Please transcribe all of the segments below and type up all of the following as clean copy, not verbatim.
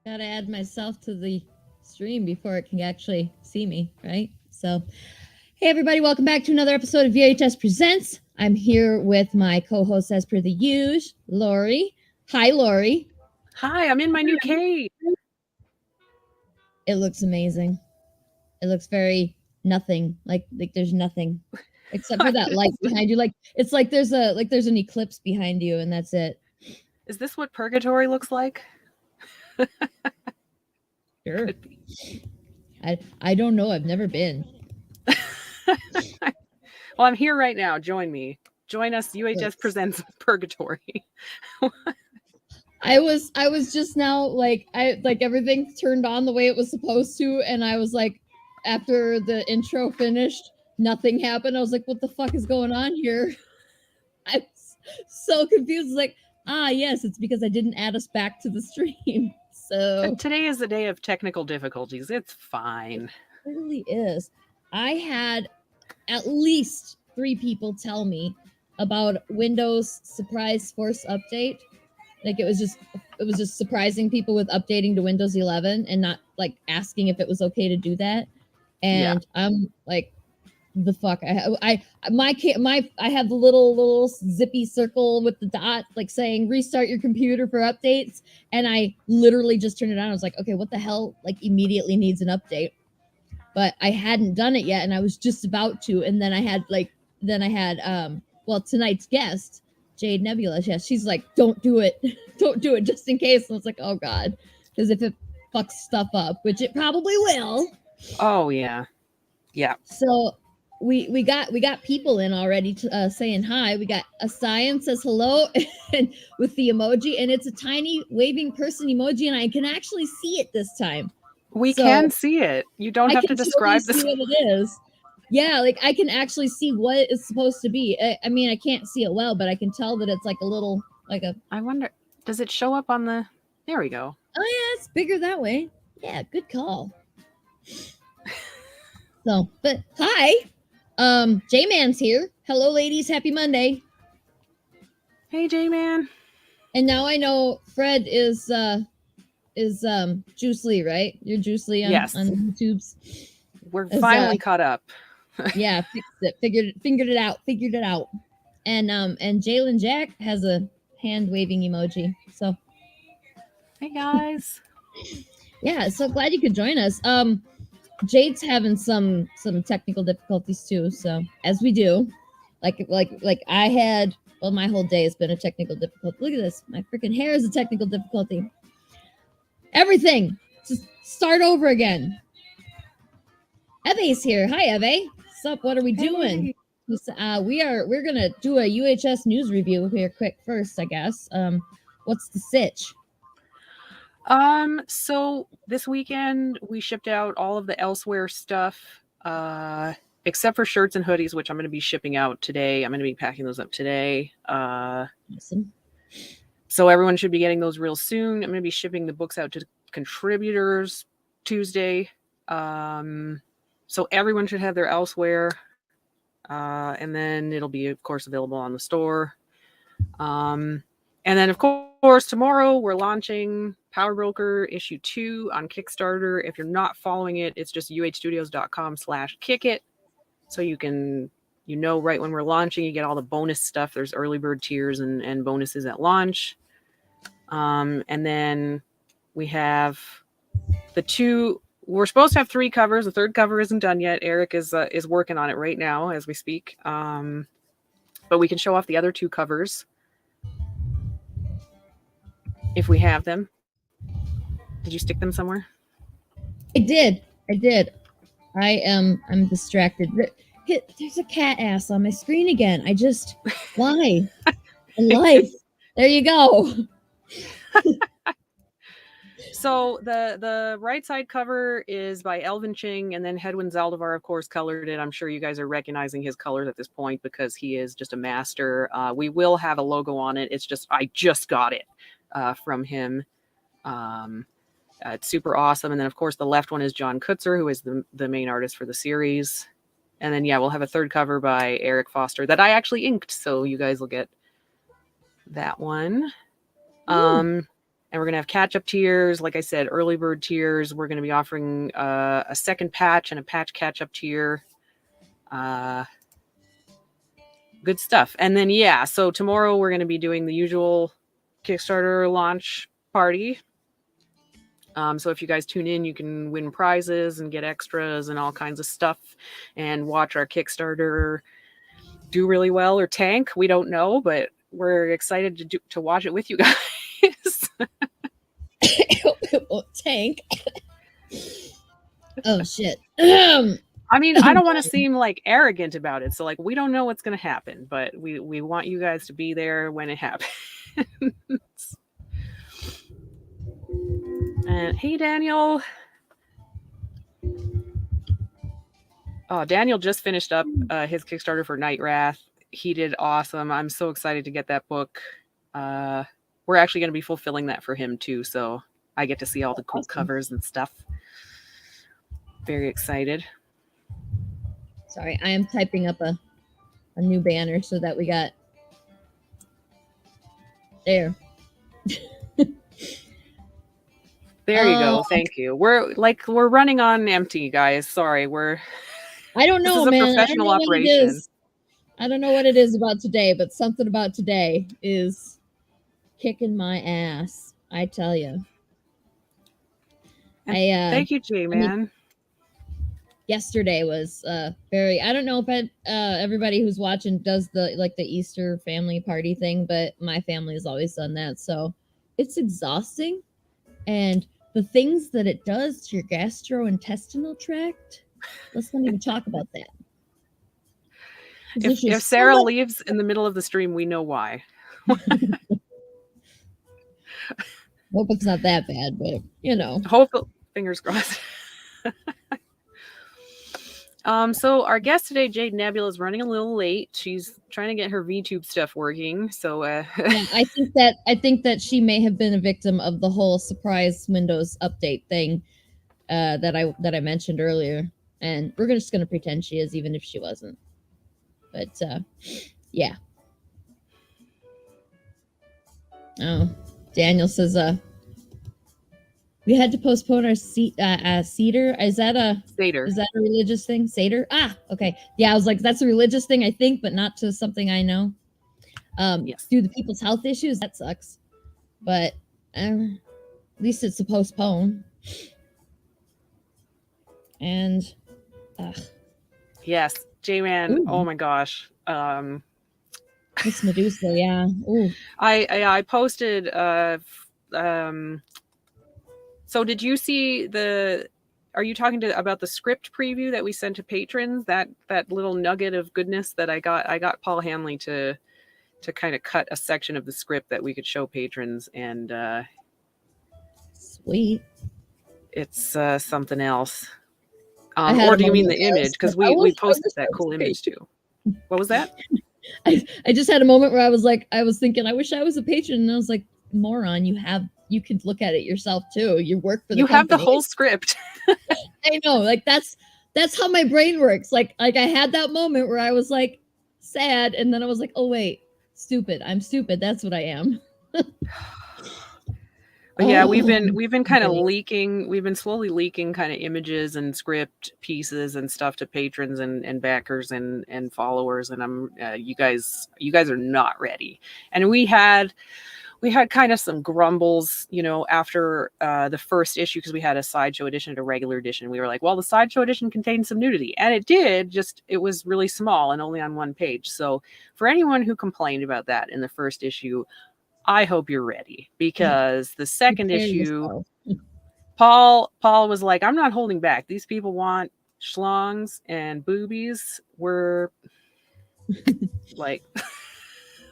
Gotta add myself to the stream before it can actually see me, right? So, hey everybody, welcome back to another episode of UHS Presents. I'm here with my co-host as per the usual, Lori. Hi, Lori. Hi, I'm in my new cave. It looks amazing. It looks very nothing. Like there's nothing except for that light behind you. Like it's like there's an eclipse behind you, and that's it. Is this what purgatory looks like? Sure. I don't know. I've never been. Well, I'm here right now. Join me. Join us. UHS Presents Purgatory. I was just now like everything turned on the way it was supposed to, and I was like, after the intro finished, nothing happened. I was like, what the fuck is going on here? I was so confused. Like, yes, it's because I didn't add us back to the stream. So today is the day of technical difficulties. It's fine. It really is. I had at least 3 people tell me about Windows Surprise Force Update. Like it was just surprising people with updating to Windows 11 and not like asking if it was okay to do that. And yeah. I'm like, the fuck, I have the little zippy circle with the dot like saying restart your computer for updates, and I literally just turned it on. I was like, okay, what the hell like immediately needs an update? But I hadn't done it yet, and I was just about to, and then I had tonight's guest, Jade Nebula, she's like, don't do it just in case. And I was like, oh god, because if it fucks stuff up, which it probably will. Oh yeah. So we got people in already saying hi. We got a Science says hello and with the emoji, and it's a tiny waving person emoji, and I can actually see it this time. We can see it. You don't have to describe this. I can totally see what it is. Yeah, like I can actually see what it's supposed to be. I mean, I can't see it well, but I can tell that it's like a little like a. I wonder, does it show up on the? There we go. Oh yeah, it's bigger that way. Yeah, good call. So, but hi, J-Man's here. Hello, ladies. Happy Monday. Hey, J-Man. And now I know Fred is Juice Lee, right? You're Juice Lee on YouTube's. We're finally caught up. Yeah, fixed it. Figured it out. And Jalen Jack has a hand waving emoji. So hey guys. Yeah, so glad you could join us. Jade's having some technical difficulties too, so as we do. Like I had, well, my whole day has been a technical difficulty. Look at this. My freaking hair is a technical difficulty. Everything. Just start over again. Eve's here. Hi, Eve. What's up? What are we doing? We're gonna do a UHS news review here quick first, I guess. What's the sitch? So this weekend we shipped out all of the elsewhere stuff, except for shirts and hoodies, which I'm going to be shipping out today. I'm going to be packing those up today. Awesome. So everyone should be getting those real soon. I'm going to be shipping the books out to contributors Tuesday. So everyone should have their elsewhere. And then it'll be, of course, available on the store. And then, of course, tomorrow we're launching Power Broker issue 2 on Kickstarter. If you're not following it, it's just uhstudios.com/kickit. So you can, right when we're launching, you get all the bonus stuff. There's early bird tiers and bonuses at launch. And then we have the 2. We're supposed to have 3 covers. The 3rd cover isn't done yet. Eric is working on it right now as we speak. But we can show off the other 2 covers if we have them. Did you stick them somewhere? I did. I'm distracted. There's a cat ass on my screen again. Why? In life. There you go. So the right side cover is by Elvin Ching, and then Hedwin Zaldivar, of course, colored it. I'm sure you guys are recognizing his colors at this point because he is just a master. We will have a logo on it. It's just, I just got it from him. It's super awesome. And then, of course, the left one is John Kutzer, who is the main artist for the series. And then, we'll have a 3rd cover by Eric Foster that I actually inked. So you guys will get that one. And we're going to have catch-up tiers. Like I said, early bird tiers. We're going to be offering a second patch and a patch catch-up tier. Good stuff. And then, yeah, so tomorrow we're going to be doing the usual Kickstarter launch party. So if you guys tune in, you can win prizes and get extras and all kinds of stuff and watch our Kickstarter do really well or tank. We don't know, but we're excited to watch it with you guys. Tank. Oh shit. I mean, I don't want to seem like arrogant about it. So like, we don't know what's going to happen, but we want you guys to be there when it happens. And hey, Daniel. Oh, Daniel just finished up his Kickstarter for Night Wrath. He did awesome. I'm so excited to get that book. We're actually going to be fulfilling that for him too. So I get to see all the cool covers and stuff. Very excited. Sorry, I am typing up a new banner so that we got there. There you go. Thank you. We're running on empty, guys. Sorry, I don't know, this is man. a professional operation. I don't know what it is about today, but something about today is kicking my ass. I tell you. Thank you, J-Man. Yesterday was very. I don't know if everybody who's watching does the Easter family party thing, but my family has always done that, so it's exhausting, and the things that it does to your gastrointestinal tract. Let's not even talk about that. If Sarah leaves in the middle of the stream, we know why. Hope it's not that bad, but you know. Hope, fingers crossed. So our guest today, Jade Nebula, is running a little late. She's trying to get her VTube stuff working. So yeah, I think that she may have been a victim of the whole surprise Windows update thing that I mentioned earlier, and we're just gonna pretend she is, even if she wasn't. But yeah. Oh, Daniel says we had to postpone our Seder. Is that a Seder? Is that a religious thing? Seder? Ah, okay. Yeah, I was like, that's a religious thing, I think, but not to something I know. Yes. Due to people's health issues, that sucks. But at least it's a postpone. And yes, J-Man. Ooh. Oh my gosh. It's Medusa, yeah. Ooh. I posted so did you see are you talking about the script preview that we sent to patrons? That little nugget of goodness that I got Paul Hanley to kind of cut a section of the script that we could show patrons, and sweet. It's something else. Or do you mean the image? Because we posted that cool image too. What was that? I just had a moment where I was thinking, I wish I was a patron, and I was like, moron, you could look at it yourself too. You work for the company. Have the whole script. I know, like that's how my brain works. Like I had that moment where I was like sad, and then I was like, oh wait, stupid. I'm stupid. That's what I am. But yeah, we've been kind of leaking. We've been slowly leaking kind of images and script pieces and stuff to patrons and backers and followers. And you guys are not ready. And we had kind of some grumbles, after the first issue, because we had a sideshow edition and a regular edition. We were like, well, the sideshow edition contained some nudity, and it did. Just it was really small and only on one page. So for anyone who complained about that in the first issue, I hope you're ready, because the second issue, Paul was like, I'm not holding back. These people want schlongs and boobies. We're like,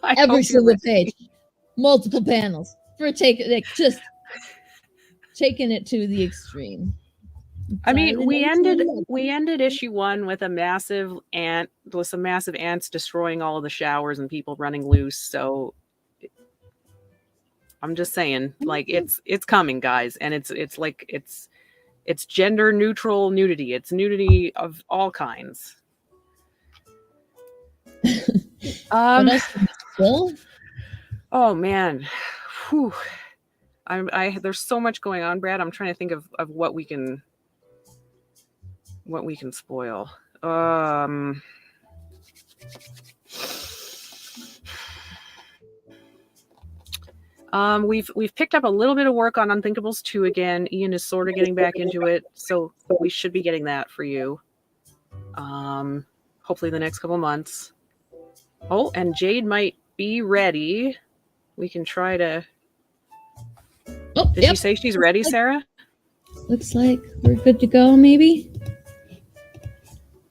every single page, multiple panels for taking it to the extreme. I mean, we ended issue 1 with some massive ants destroying all of the showers and people running loose. So I'm just saying, like, it's coming, guys, and it's gender neutral nudity. It's nudity of all kinds. What else? Oh man. Whew. There's so much going on, Brad. I'm trying to think of what we can spoil. We've picked up a little bit of work on Unthinkables 2 again. Ian is sort of getting back into it, so we should be getting that for you. Hopefully the next couple months. Oh, and Jade might be ready. We can try to. Oh, Did she say she's ready, Sarah? Looks like we're good to go, maybe.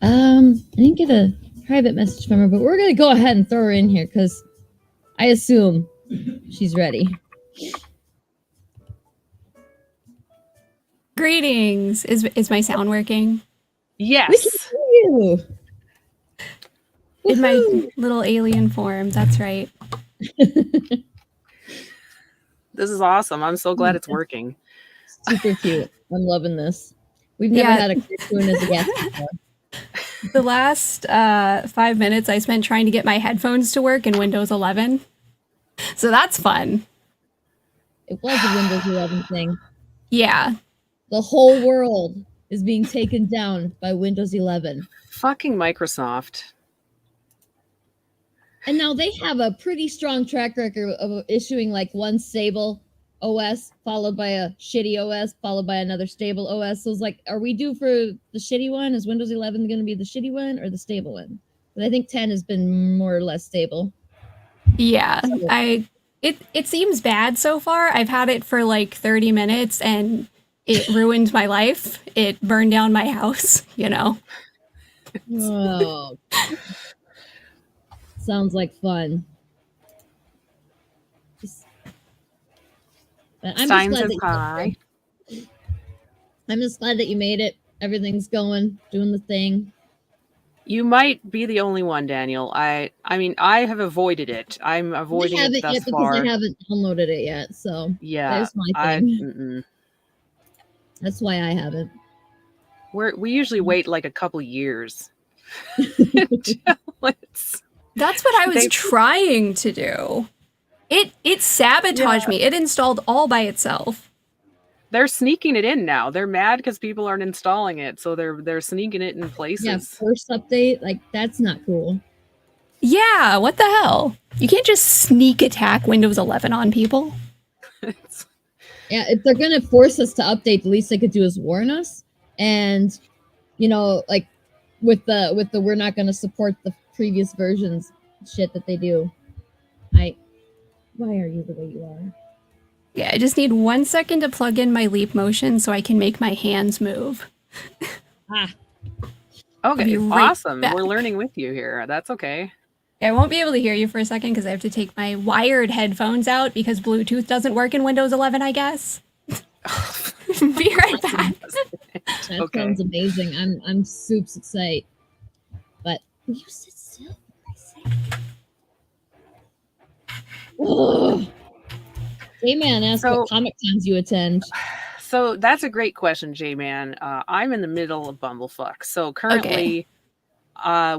I didn't get a private message from her, but we're gonna go ahead and throw her in here because I assume she's ready. Greetings. Is my sound working? Yes. We can hear you. In my Woohoo! little alien form. That's right. This is awesome. I'm so glad it's working. Super cute. I'm loving this. We've never had a cartoon as a guest before. The last 5 minutes I spent trying to get my headphones to work in Windows 11. So that's fun. It was a Windows 11 thing. Yeah. The whole world is being taken down by Windows 11. Fucking Microsoft. And now they have a pretty strong track record of issuing like one stable OS followed by a shitty OS followed by another stable OS. So it's like, are we due for the shitty one? Is Windows 11 going to be the shitty one or the stable one? But I think 10 has been more or less stable. Yeah. It seems bad so far. I've had it for like 30 minutes and it ruined my life. It burned down my house, you know. Oh. Sounds like fun. But I'm just glad that I'm just glad that you made it. Everything's going, doing the thing. You might be the only one, Daniel. I mean, I have avoided it. I'm avoiding it thus far. Because I haven't downloaded it yet. So yeah, there's my thing. That's why I haven't. We usually wait like a couple years. That's what I was trying to do. It sabotaged me. It installed all by itself. They're sneaking it in now. They're mad because people aren't installing it, so they're sneaking it in places. Yeah, first update, like that's not cool. Yeah, what the hell? You can't just sneak attack Windows 11 on people. Yeah, if they're gonna force us to update, the least they could do is warn us. And you know, like with the we're not gonna support the previous versions shit that they do. Why are you the way you are? Yeah, I just need 1 second to plug in my leap motion so I can make my hands move. Okay, awesome. We're learning with you here. That's okay. I won't be able to hear you for a second because I have to take my wired headphones out because Bluetooth doesn't work in Windows 11, I guess. Be right back. That sounds amazing. I'm super excited. But will you sit still? J-Man asked what Comic Cons you attend. So that's a great question, J-Man. I'm in the middle of Bumblefuck. So currently,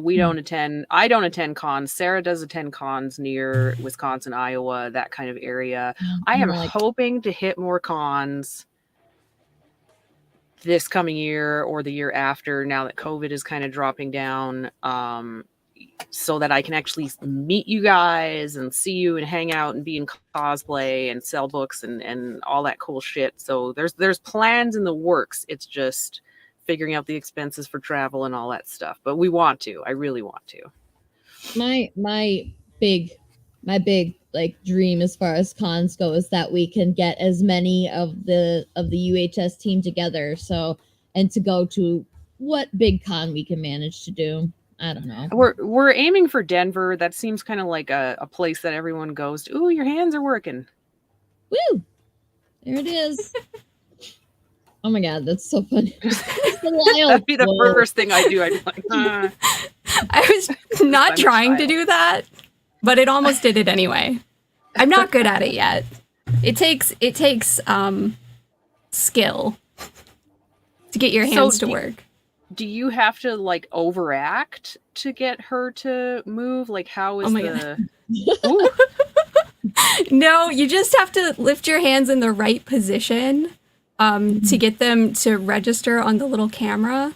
we don't attend. I don't attend cons. Sarah does attend cons near Wisconsin, Iowa, that kind of area. I am hoping to hit more cons this coming year or the year after, now that COVID is kind of dropping down, so that I can actually meet you guys and see you and hang out and be in cosplay and sell books and all that cool shit. So there's plans in the works. It's just figuring out the expenses for travel and all that stuff. But we want to. I really want to. My big like dream as far as cons go is that we can get as many of the UHS team together. So, and to go to what big con we can manage to do. I don't know. We're aiming for Denver. That seems kind of like a place that everyone goes to. Ooh, your hands are working. Woo! There it is. Oh my god, that's so funny. That'd be the first thing I do. I'd be like, I was not trying to do that, but it almost did it anyway. I'm not good at it yet. It takes skill to get your hands to work. Do you have to like overact to get her to move? Like, how is No, you just have to lift your hands in the right position to get them to register on the little camera.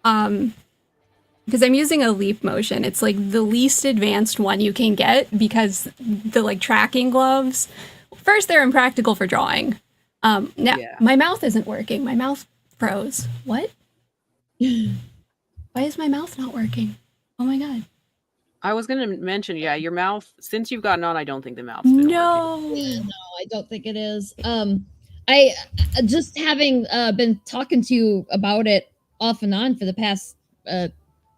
Because I'm using a leap motion. It's like the least advanced one you can get because the like tracking gloves, first they're impractical for drawing. Now my mouth isn't working. My mouth froze. What? Why is my mouth not working? Oh my god. I was going to mention, your mouth, since you've gotten on, I don't think the mouth's been working. Yeah, no, I don't think it is. I just having been talking to you about it off and on for the past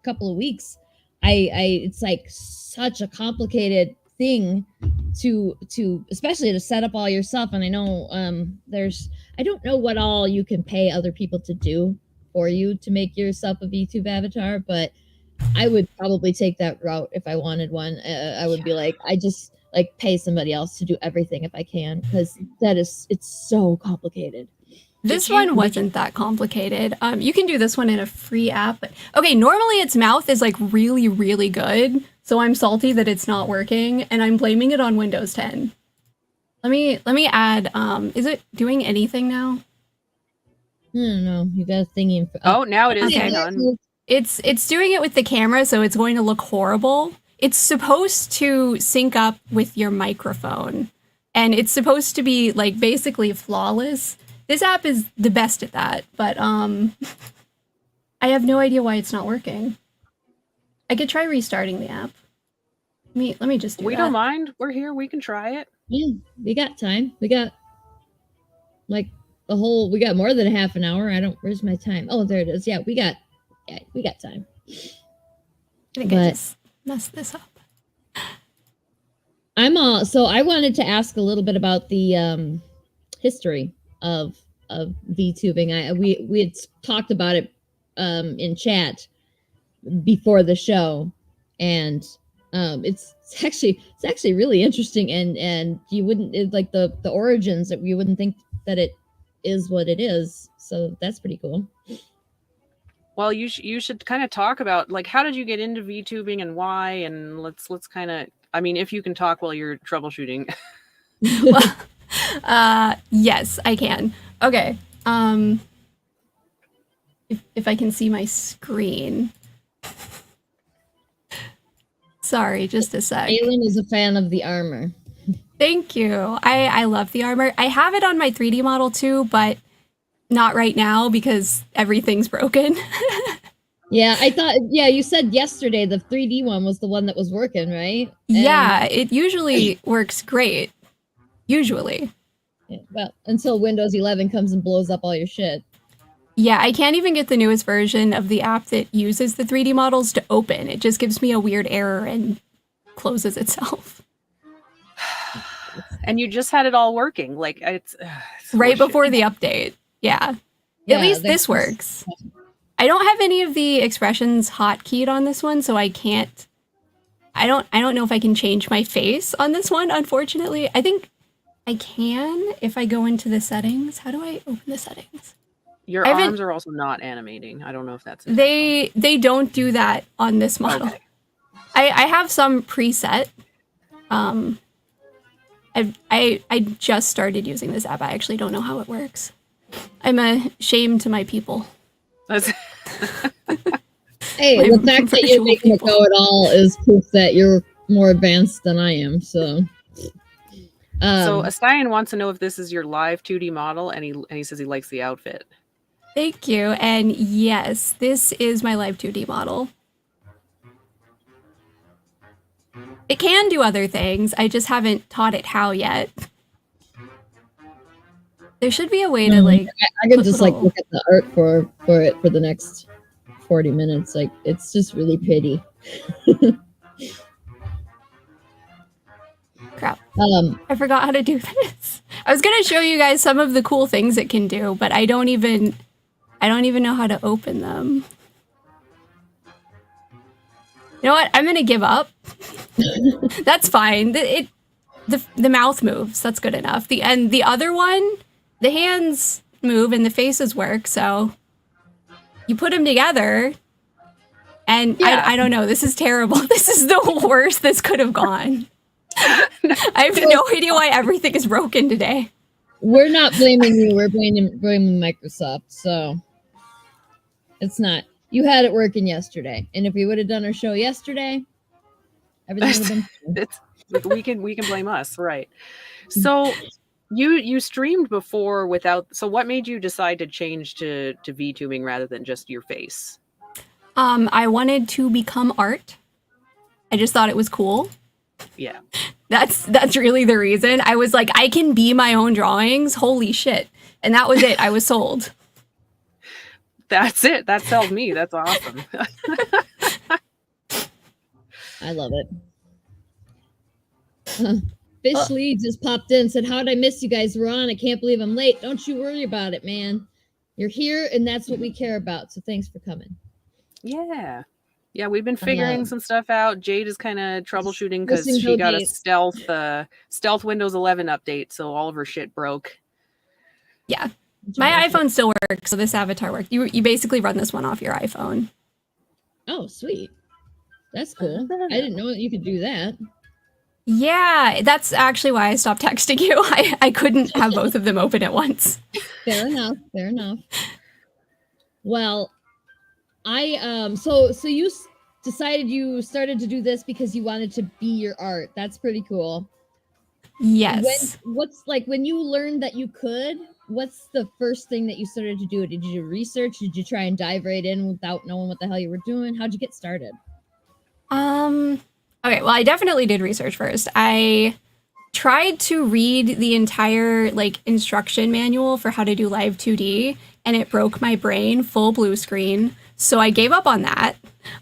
couple of weeks. It's like such a complicated thing to especially to set up all your stuff. And I know I don't know what all you can pay other people to do for you to make yourself a VTube avatar, but I would probably take that route if I wanted one. I would be like, I just like pay somebody else to do everything if I can, because it's so complicated. This one wasn't that complicated. You can do this one in a free app. But, okay, normally its mouth is like really, really good. So I'm salty that it's not working, and I'm blaming it on Windows 10. Let me add. Is it doing anything now? I don't know. You got a thingy. Oh, now it is. Okay. Hang on. It's doing it with the camera, so it's going to look horrible. It's supposed to sync up with your microphone, and it's supposed to be like basically flawless. This app is the best at that, but I have no idea why it's not working. I could try restarting the app. Let me just do that. We don't mind. We're here. We can try it. Yeah, we got time. We got like we got more than a half an hour. Where's my time? Oh, there it is. Yeah, we got time. I think I just messed this up. So I wanted to ask a little bit about the history of VTubing. We had talked about it in chat before the show, and it's actually really interesting, and you wouldn't like the origins that you wouldn't think that it is what it is. So that's pretty cool. Well, you should kind of talk about like how did you get into VTubing and why, and let's kind of, I mean, if you can talk while you're troubleshooting. Yes, I can. Okay. If I can see my screen. Sorry, just a sec. Aylin is a fan of the armor. Thank you. I love the armor. I have it on my 3D model too, but not right now because everything's broken. Yeah, I thought, you said yesterday the 3D one was the one that was working, right? Yeah, it usually works great. Usually. Yeah, well, until Windows 11 comes and blows up all your shit. Yeah, I can't even get the newest version of the app that uses the 3D models to open. It just gives me a weird error and closes itself. And you just had it all working. Like, it's right before the update. Yeah. At least this works. I don't have any of the expressions hotkeyed on this one, so I can't. I don't know if I can change my face on this one, unfortunately. I think I can if I go into the settings. How do I open the settings? Your arms are also not animating. I don't know if that's they don't do that on this model. Okay. I have some preset. I just started using this app. I actually don't know how it works. I'm a shame to my people. Hey, the fact that you're making it go at all is proof that you're more advanced than I am. So Astian wants to know if this is your live 2D model, and he says he likes the outfit. Thank you. And yes, this is my live 2D model. It can do other things. I just haven't taught it how yet. There should be a way to like. I could just like look at the art for it for the next 40 minutes. Like it's just really pretty. Crap. I forgot how to do this. I was gonna show you guys some of the cool things it can do, but I don't even know how to open them. You know what? I'm gonna give up. That's fine. The mouth moves. That's good enough. The other one, the hands move and the faces work. So you put them together, and I don't know. This is terrible. This is the worst this could have gone. I have no idea why everything is broken today. We're not blaming you. We're blaming Microsoft. So it's not. You had it working yesterday, and if we would have done our show yesterday, everything would have been. we can blame us, right? So you streamed before without. So what made you decide to change to VTubing rather than just your face? I wanted to become art. I just thought it was cool. Yeah. That's really the reason. I was like, I can be my own drawings. Holy shit. And that was it. I was sold. That's it. That sells me. That's awesome. I love it. Fish Lee just popped in and said, how'd I miss you guys? We're on. I can't believe I'm late. Don't you worry about it, man. You're here, and that's what we care about. So thanks for coming. Yeah. Yeah, we've been figuring some stuff out. Jade is kind of troubleshooting because Listening she to got a Jade. stealth Windows 11 update, so all of her shit broke. Yeah. My iPhone still works, so this avatar worked. You basically run this one off your iPhone. Oh, sweet. That's cool. I didn't know that you could do that. Yeah, that's actually why I stopped texting you. I couldn't have both of them open at once. Fair enough. Fair enough. Well, so you decided you started to do this because you wanted to be your art. That's pretty cool. Yes. When you learned that you could, what's the first thing that you started to do? Did you do research? Did you try and dive right in without knowing what the hell you were doing? How'd you get started? Okay, well, I definitely did research first. I tried to read the entire instruction manual for how to do live 2D, and it broke my brain, full blue screen. So I gave up on that.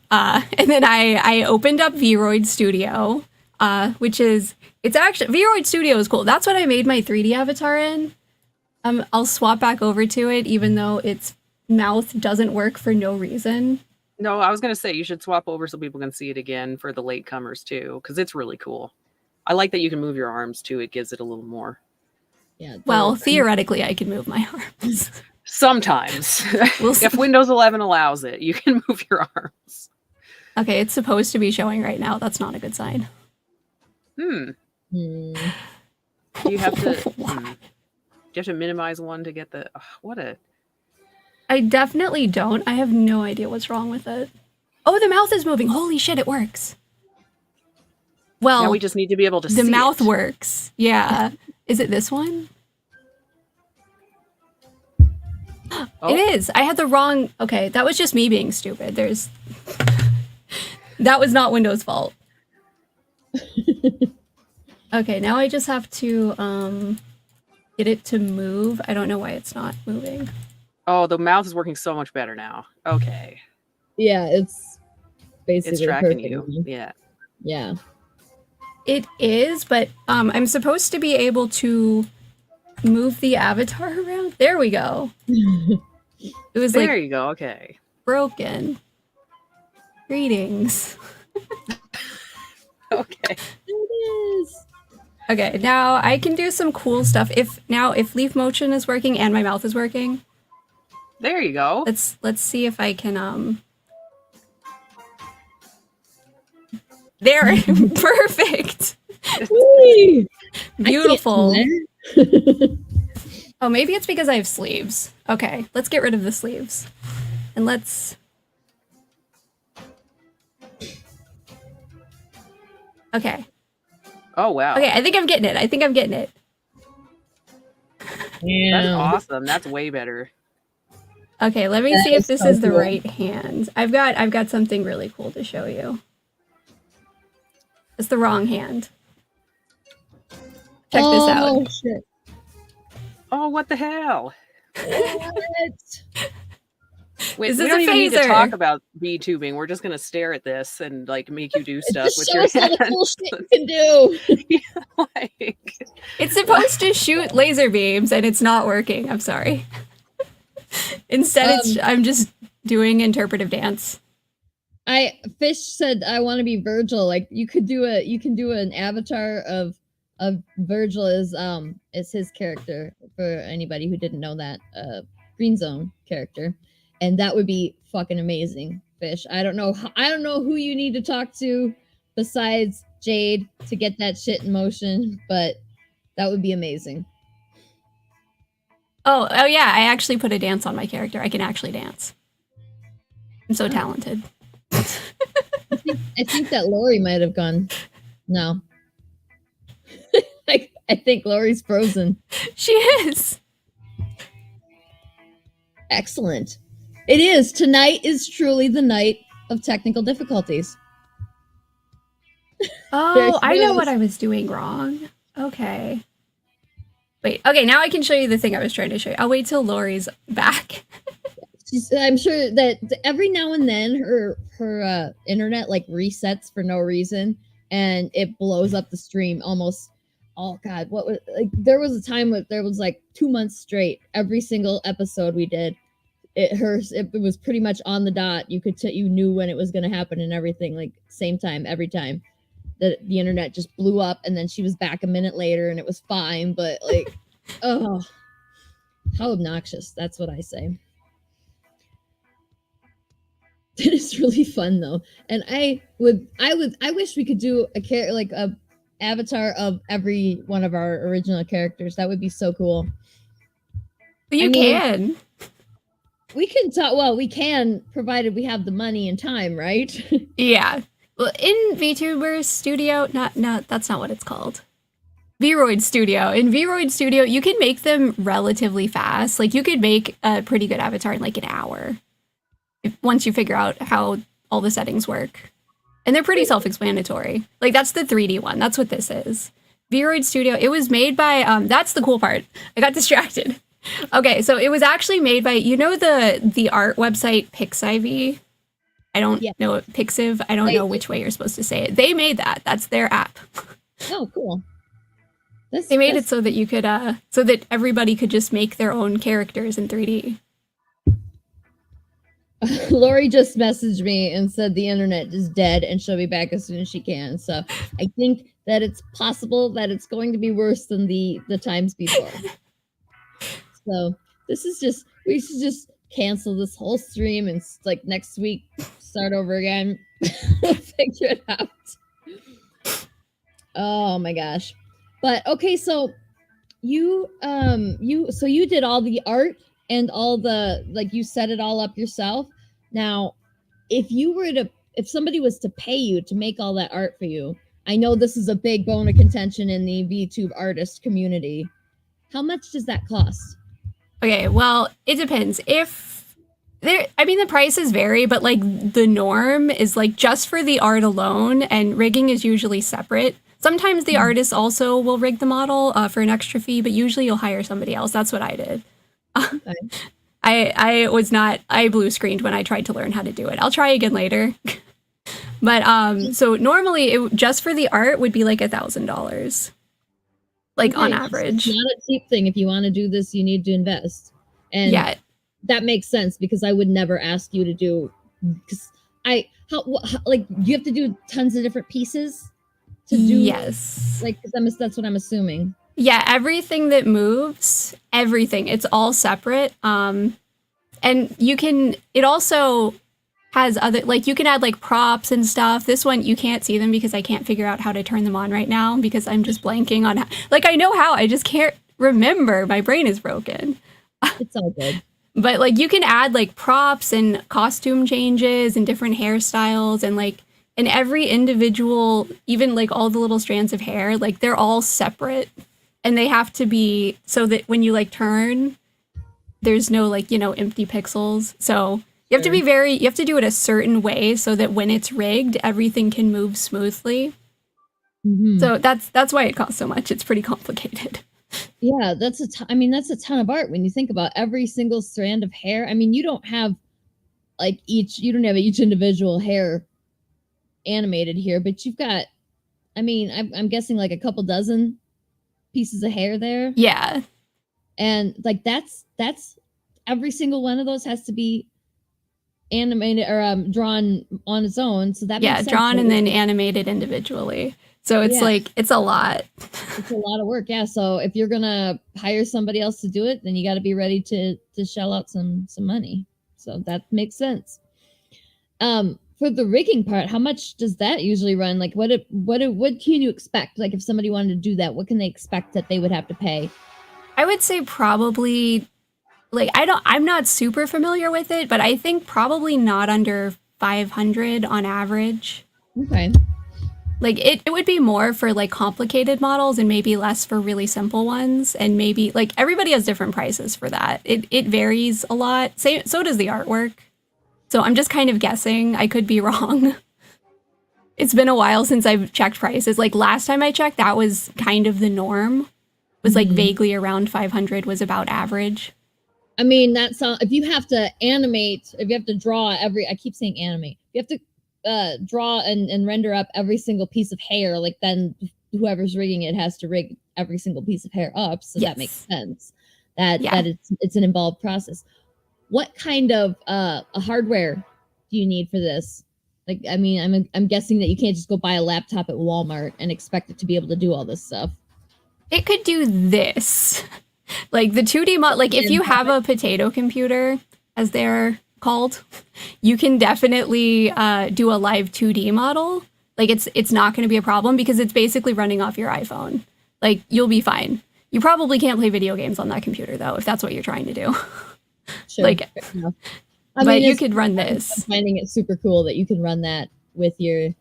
And then I opened up Vroid Studio, Vroid Studio is cool. That's what I made my 3D avatar in. I'll swap back over to it, even though its mouth doesn't work for no reason. No, I was going to say you should swap over so people can see it again for the latecomers too, because it's really cool. I like that you can move your arms too. It gives it a little more. Yeah. Well, theoretically, I can move my arms. Sometimes. If Windows 11 allows it, you can move your arms. Okay, it's supposed to be showing right now. That's not a good sign. Do you have to... Do you have to minimize one to get the... I definitely don't. I have no idea what's wrong with it. Oh, the mouth is moving. Holy shit, it works. Well, now we just need to be able to see the mouth it. works. Yeah. Is it this one? Oh. It is. I had the wrong... Okay, that was just me being stupid. That was not Windows' fault. Okay, now I just have to get it to move. I don't know why it's not moving. Oh, the mouth is working so much better now. Okay. Yeah, it's basically It's tracking perfect. you. Yeah. Yeah. It is, but I'm supposed to be able to move the avatar around. There we go. It was There you go. Okay. Broken. Greetings. Okay. It is. Okay, now I can do some cool stuff. If leaf motion is working and my mouth is working. There you go. Let's see if I can There, perfect. Whee! Beautiful. Oh, maybe it's because I have sleeves. Okay, let's get rid of the sleeves. And let's... Okay. Oh, wow. Okay, I think I'm getting it. Yeah. That's awesome. That's way better. Okay, let me That see if is this so is the cool. right hand. I've got something really cool to show you. It's the wrong hand. Check this out. Oh, shit. Oh, what the hell? What? Wait, This we is don't a even need to phaser. talk about VTubing. We're just gonna stare at this and make you do stuff Just with show your us all the cool hands. shit you can do. Like, It's supposed to shoot laser beams and it's not working. I'm sorry. Instead, I'm just doing interpretive dance. Fish said I want to be Virgil. Like you can do an avatar of Virgil is his character for anybody who didn't know that Green Zone character, and that would be fucking amazing. Fish. I don't know who you need to talk to besides Jade to get that shit in motion, but that would be amazing. Oh yeah, I actually put a dance on my character. I can actually dance. I'm so talented. I think that Lori might have gone. No. I think Lori's frozen. She is. Excellent. It is. Tonight is truly the night of technical difficulties. Oh, I know what I was doing wrong. Okay. Wait, okay, now I can show you the thing I was trying to show you. I'll wait till Lori's back. I'm sure that every now and then her internet like resets for no reason and it blows up the stream almost. Oh God, what was like? There was a time where there was like 2 months straight. Every single episode we did, it was pretty much on the dot. You knew when it was going to happen and everything. Like same time every time. The internet just blew up and then she was back a minute later and it was fine. But like, oh, how obnoxious! That's what I say. It is really fun though, and I wish we could do a avatar of every one of our original characters. That would be so cool. You can. We can talk. Well, we can, provided we have the money and time, right? Yeah. Well, in VTuber Studio, not that's not what it's called. Vroid Studio. In Vroid Studio, you can make them relatively fast. Like you could make a pretty good avatar in like an hour. Once you figure out how all the settings work. And they're pretty self-explanatory. Like that's the 3D one. That's what this is. Vroid Studio, it was made by, that's the cool part. I got distracted. Okay, so it was actually made by, you know the art website Pixiv? I don't know it, Pixiv. I don't know which way you're supposed to say it. They made that. That's their app. Oh, cool. They made it so that you could, so that everybody could just make their own characters in 3D. Lori just messaged me and said the internet is dead and she'll be back as soon as she can. So I think that it's possible that it's going to be worse than the times before. So this is just, we should just cancel this whole stream and like next week start over again. We'll figure it out. Oh my gosh. But okay, so you did all the art and all the, like, you set it all up yourself. Now, if somebody was to pay you to make all that art for you, I know this is a big bone of contention in the VTube artist community. How much does that cost? Okay, well, it depends. The prices vary, but like the norm is like just for the art alone, and rigging is usually separate. Sometimes the artist also will rig the model for an extra fee, but usually you'll hire somebody else. That's what I did. Okay. I blue screened when I tried to learn how to do it. I'll try again later. But so normally it just for the art would be like $1,000. Like on average. It's not a cheap thing. If you want to do this, you need to invest. And yeah, that makes sense because I would never ask you to do, because you have to do tons of different pieces to do. Yes. Like, that's what I'm assuming. Yeah, everything that moves, everything, it's all separate. And it also has other, like, you can add like props and stuff. This one, you can't see them because I can't figure out how to turn them on right now because I'm just blanking on how, like, I know how, I just can't remember. My brain is broken. It's all good. But like, you can add like props and costume changes and different hairstyles and like, and every individual, even like all the little strands of hair, like they're all separate. And they have to be so that when you like turn, there's no like, empty pixels. So you have to you have to do it a certain way so that when it's rigged, everything can move smoothly. Mm-hmm. So that's why it costs so much. It's pretty complicated. Yeah, that's a ton of art when you think about every single strand of hair. I mean, you don't have each individual hair animated here, but you've got, I'm guessing like a couple dozen pieces of hair there. Yeah. And like that's every single one of those has to be animated or drawn on its own. So that makes sense. Drawn and then animated individually. So it's it's a lot. It's a lot of work. Yeah. So if you're gonna hire somebody else to do it, then you got to be ready to shell out some money. So that makes sense. for the rigging part, how much does that usually run? Like, what can you expect? Like, if somebody wanted to do that, what can they expect that they would have to pay? I would say probably, like, I'm not super familiar with it, but I think probably not under 500 on average. Okay. Like, it would be more for, like, complicated models and maybe less for really simple ones. And maybe, like, everybody has different prices for that. It varies a lot. So does the artwork. So I'm just kind of guessing. I could be wrong. It's been a while since I've checked prices. Like, last time I checked, that was kind of the norm. It was, like, vaguely around 500 was about average. I mean, that's if you have to animate, if you have to draw I keep saying animate. You have to draw and render up every single piece of hair, like then whoever's rigging it has to rig every single piece of hair up, so that makes sense. That it's an involved process. What kind of hardware do you need for this? Like, I mean, I'm guessing that you can't just go buy a laptop at Walmart and expect it to be able to do all this stuff. It could do this. Like the 2D mod, like if you have a potato computer, as they're called, you can definitely do a live 2D model. Like it's not going to be a problem because it's basically running off your iPhone. Like you'll be fine. You probably can't play video games on that computer though, if that's what you're trying to do. Sure. Like, but you could run this. I'm finding it super cool that you can run that with your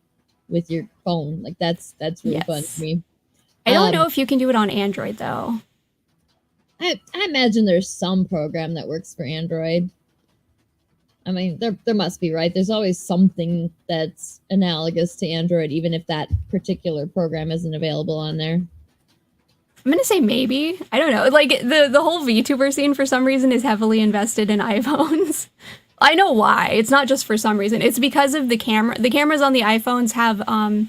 phone. Like that's really fun for me. I don't know if you can do it on Android though. I imagine there's some program that works for Android. I mean, there must be, right? There's always something that's analogous to Android, even if that particular program isn't available on there. I'm gonna say maybe. I don't know. Like the whole VTuber scene for some reason is heavily invested in iPhones. I know why. It's not just for some reason. It's because of the camera. The cameras on the iPhones have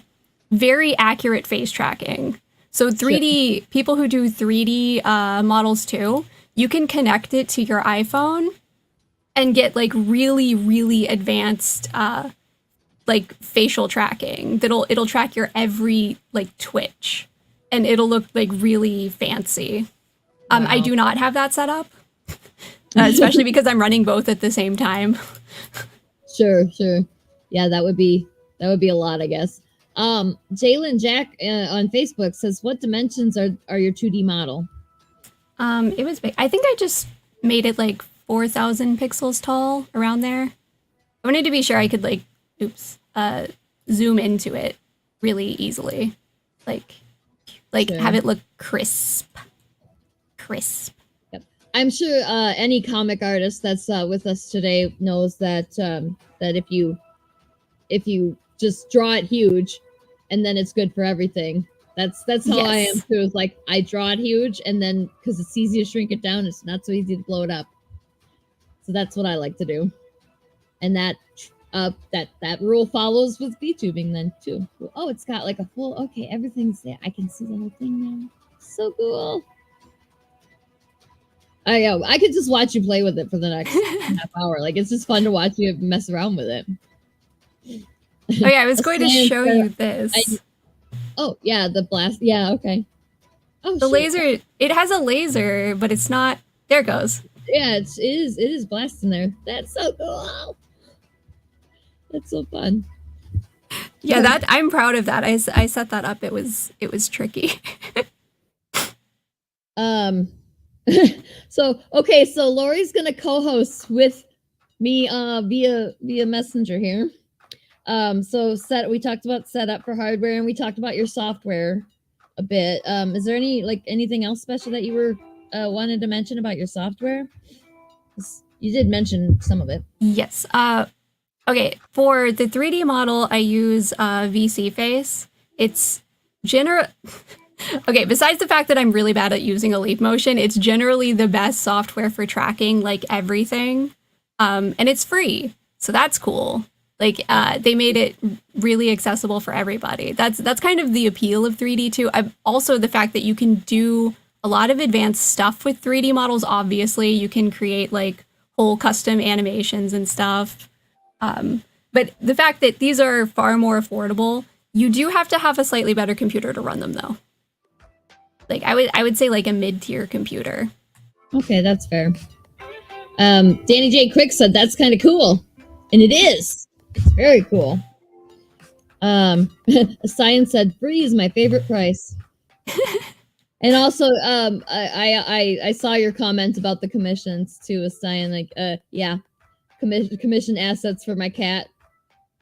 very accurate face tracking. So 3D, people who do 3D models too, you can connect it to your iPhone and get like really, really advanced like facial tracking. It'll track your every like twitch and it'll look like really fancy. Wow. I do not have that set up, especially because I'm running both at the same time. Sure. Yeah, that would be a lot, I guess. Jalen Jack on Facebook says, what dimensions are your 2D model? It was big. I think I just made it like 4,000 pixels tall, around there. I wanted to be sure I could like, zoom into it really easily. Like sure. Have it look crisp. Yep. I'm sure any comic artist that's with us today knows that that if you just draw it huge and then it's good for everything. That's how I am too. It's like I draw it huge and then because it's easy to shrink it down, it's not so easy to blow it up. So that's what I like to do. And that rule follows with Vtubing then too. Oh, it's got like a full, okay, everything's there. I can see the whole thing now. So cool. I could just watch you play with it for the next half hour. Like it's just fun to watch you mess around with it. Oh yeah, I was going to show you this. Oh yeah, the blast. Yeah, okay. Oh, the laser. It has a laser, but it's not. There it goes. Yeah, it is blasting there. That's so cool. That's so fun. Yeah, I'm proud of that. I set that up. It was tricky. So Lori's gonna co-host with me via messenger here. We talked about setup for hardware and we talked about your software a bit. Is there anything else special that you were wanted to mention about your software? You did mention some of it. Yes. Okay, for the 3D model, I use VC Face. It's okay, besides the fact that I'm really bad at using a leap motion, it's generally the best software for tracking like everything. And it's free. So that's cool. Like they made it really accessible for everybody. That's kind of the appeal of 3D too. Also the fact that you can do a lot of advanced stuff with 3D models. Obviously, you can create like whole custom animations and stuff. But the fact that these are far more affordable, you do have to have a slightly better computer to run them though. Like I would say like a mid-tier computer. Okay, that's fair. Danny J. Quick said that's kind of cool. And it is. It's Very cool. Science said free is my favorite price. And also, I saw your comments about the commissions too. Was saying like, yeah, commission assets for my cat.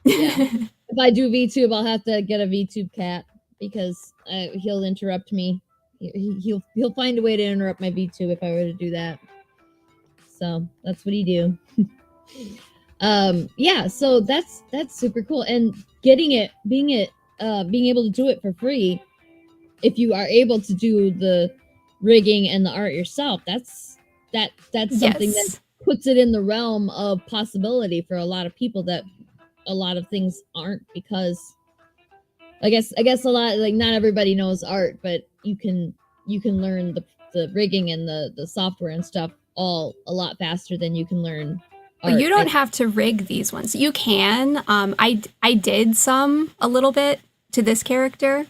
Yeah, if I do VTube, I'll have to get a VTube cat because he'll interrupt me. He'll find a way to interrupt my VTube if I were to do that. So that's what he do. Yeah, so that's super cool, and being able to do it for free. If you are able to do the rigging and the art yourself, that's something that puts it in the realm of possibility for a lot of people that a lot of things aren't, because I guess a lot, like, not everybody knows art, but you can learn the rigging and the software and stuff all a lot faster than you can learn art. Well, you don't have to rig these ones. You can. I did some a little bit to this character.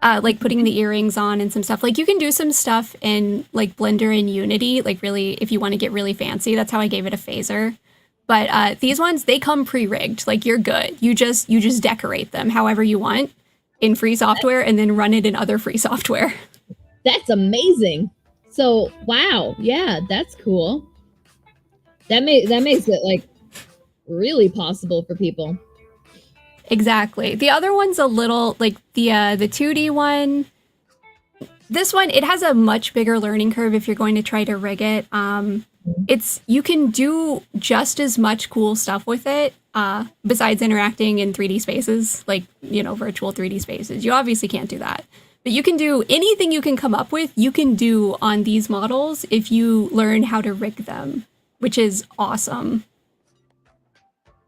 Like putting the earrings on and some stuff. Like you can do some stuff in like Blender and Unity, like really, if you want to get really fancy. That's how I gave it a phaser. But these ones, they come pre-rigged. Like you're good. You just decorate them however you want in free software and then run it in other free software. That's amazing. So wow, yeah, that's cool. That makes it like really possible for people. Exactly. The other one's a little like the 2D one. This one, it has a much bigger learning curve if you're going to try to rig it. You can do just as much cool stuff with it besides interacting in 3D spaces, like, you know, virtual 3D spaces. You obviously can't do that. But you can do anything you can come up with, you can do on these models if you learn how to rig them, which is awesome.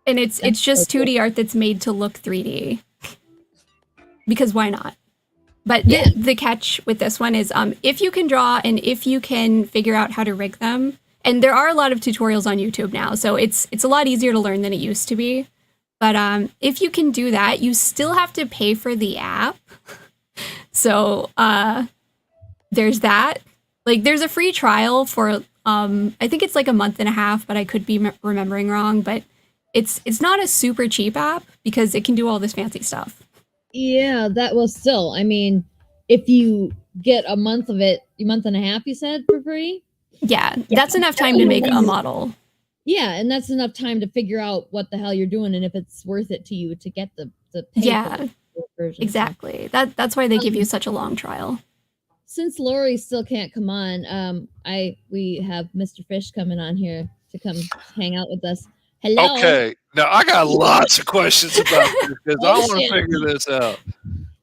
And it's just 2D art that's made to look 3D. Because why not? But yeah. the catch with this one is if you can draw and if you can figure out how to rig them, and there are a lot of tutorials on YouTube now, so it's a lot easier to learn than it used to be. But if you can do that, you still have to pay for the app. So there's that. Like there's a free trial for I think it's like a month and a half, but I could be remembering wrong. But it's not a super cheap app because it can do all this fancy stuff. Yeah, that was still. I mean, if you get a month of it, a month and a half, you said, for free? Yeah, that's enough time to make a model. Yeah, and that's enough time to figure out what the hell you're doing and if it's worth it to you to get the pay version. Exactly. That's why they give you such a long trial. Since Lori still can't come on, we have Mr. Fish coming on here to come hang out with us. Hello. Okay, now I got lots of questions about this because I want to figure this out.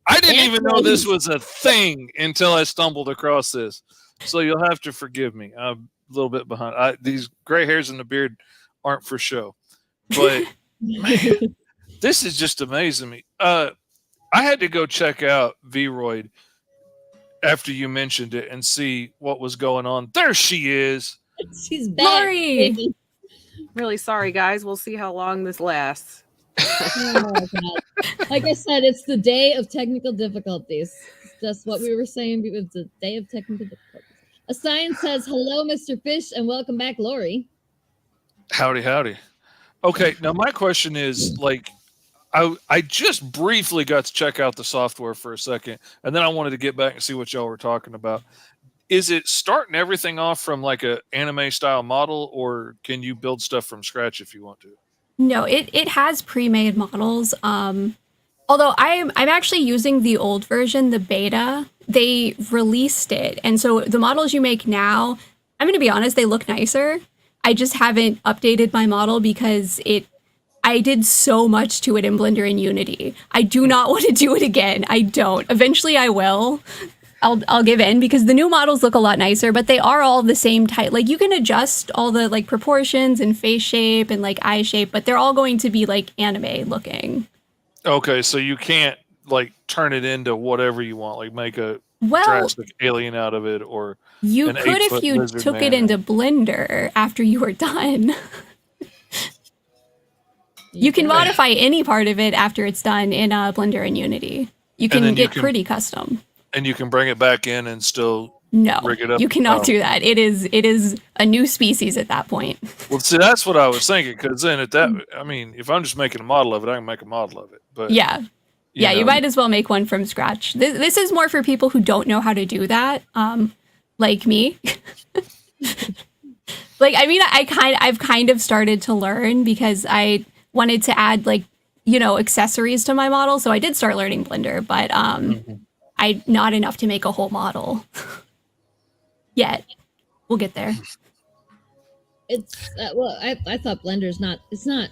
I didn't even know this was a thing until I stumbled across this. So you'll have to forgive me. I'm a little bit behind. These gray hairs in the beard aren't for show. But man, this is just amazing me. I had to go check out Vroid after you mentioned it and see what was going on. There she is. She's back. Lori. Really sorry, guys. We'll see how long this lasts. Oh, God. Like I said, it's the day of technical difficulties. It's just what we were saying. It's the day of technical difficulties. A sign says, hello, Mr. Fish, and welcome back, Lori. Howdy, howdy. Okay, now my question is, like, I just briefly got to check out the software for a second, and then I wanted to get back and see what y'all were talking about. Is it starting everything off from like a anime style model, or can you build stuff from scratch if you want to? No, it has pre-made models. Although I'm actually using the old version, the beta. They released it, and so the models you make now, I'm going to be honest, they look nicer. I just haven't updated my model because I did so much to it in Blender and Unity. I do not want to do it again. I don't. Eventually I will. I'll give in because the new models look a lot nicer, but they are all the same type. Like you can adjust all the like proportions and face shape and like eye shape, but they're all going to be like anime looking. Okay, so you can't like turn it into whatever you want, like make a drastic alien out of it, or you could if you took it into Blender after you were done. You can modify any part of it after it's done in Blender and Unity. You can get pretty custom. And you can bring it back in and still No, rig it up? you cannot Oh. do that. It is a new species at that point. Well, see, that's what I was thinking. Because then if I'm just making a model of it, I can make a model of it. But Yeah. you You know, might as well make one from scratch. This is more for people who don't know how to do that, like me. I've kind of started to learn because I wanted to add accessories to my model, so I did start learning Blender, but I not enough to make a whole model yet. We'll get there. It's I thought Blender's not. It's not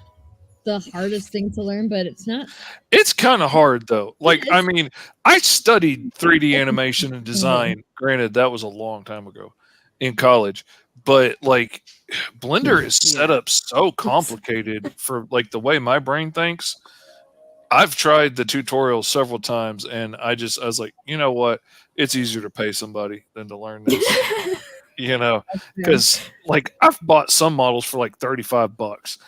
the hardest thing to learn, but it's not. It's kind of hard though. Like, Yes. I studied 3D animation and design. Granted, that was a long time ago in college, but like Blender is set up so complicated for like the way my brain thinks. I've tried the tutorial several times and I was like, you know what? It's easier to pay somebody than to learn this. Because like I've bought some models for like $35.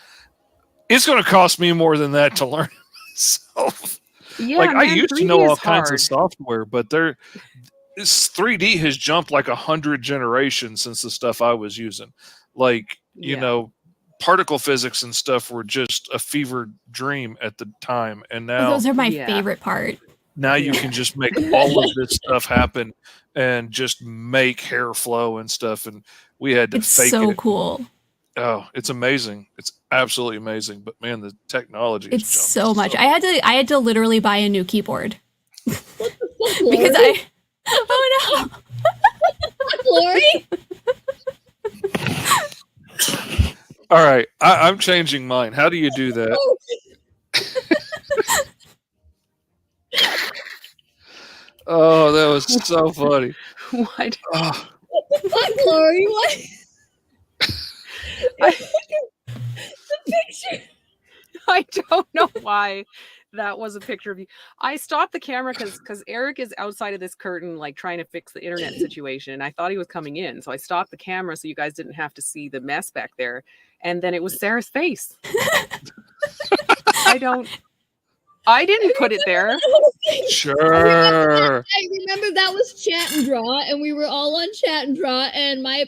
It's going to cost me more than that to learn myself. Yeah, like I man, used to 3D know all is kinds of hard. software, but this 3D has jumped like 100 generations since the stuff I was using. Like, particle physics and stuff were just a fever dream at the time. And now Those are my favorite part. Now you can just make all of this stuff happen and just make hair flow and stuff. And we had to It's fake so it. cool. Oh, it's amazing. It's absolutely amazing. But man, the technology has It's jumped so much. I had to literally buy a new keyboard. Because oh no. Lori? All right, I'm changing mine. How do you do that? Oh, that was so funny. What? Oh, What the fuck, Lori? What? The picture. I don't know why that was a picture of you. I stopped the camera because Eric is outside of this curtain, like trying to fix the internet situation. And I thought he was coming in. So I stopped the camera so you guys didn't have to see the mess back there. And then it was Sarah's face. I didn't put it there. sure. I remember that was Chat and Draw, and we were all on Chat and Draw, and my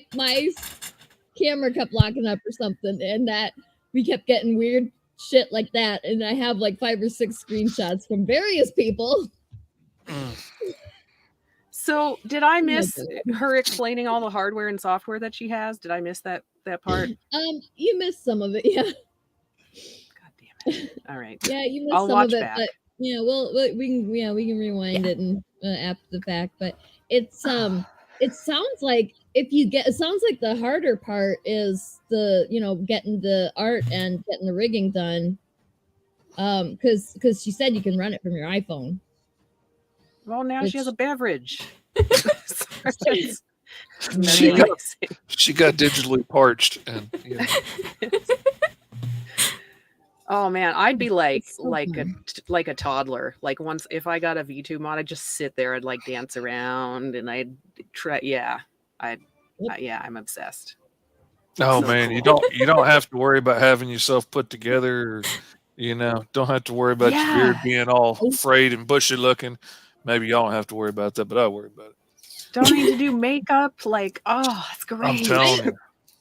camera kept locking up or something, and that we kept getting weird shit like that. And I have like 5 or 6 screenshots from various people. So did I miss her explaining all the hardware and software that she has? Did I miss that part? You missed some of it, yeah. God damn it! All right. Yeah, you missed I'll some watch of it, back. but we can rewind it and after the fact. But it sounds like it sounds like the harder part is the getting the art and getting the rigging done. Because she said you can run it from your iPhone. Well, now she has a beverage. She got digitally parched, and oh man, I'd be like a toddler. Like once if I got a VTube mod, I'd just sit there and like dance around, and I'd try. Yeah, I'm obsessed. oh So man, cool. you don't have to worry about having yourself put together, or don't have to worry about your beard being all frayed and bushy looking. Maybe y'all don't have to worry about that, but I worry about it. Don't need to do makeup. Like, oh, it's great. I'm telling you.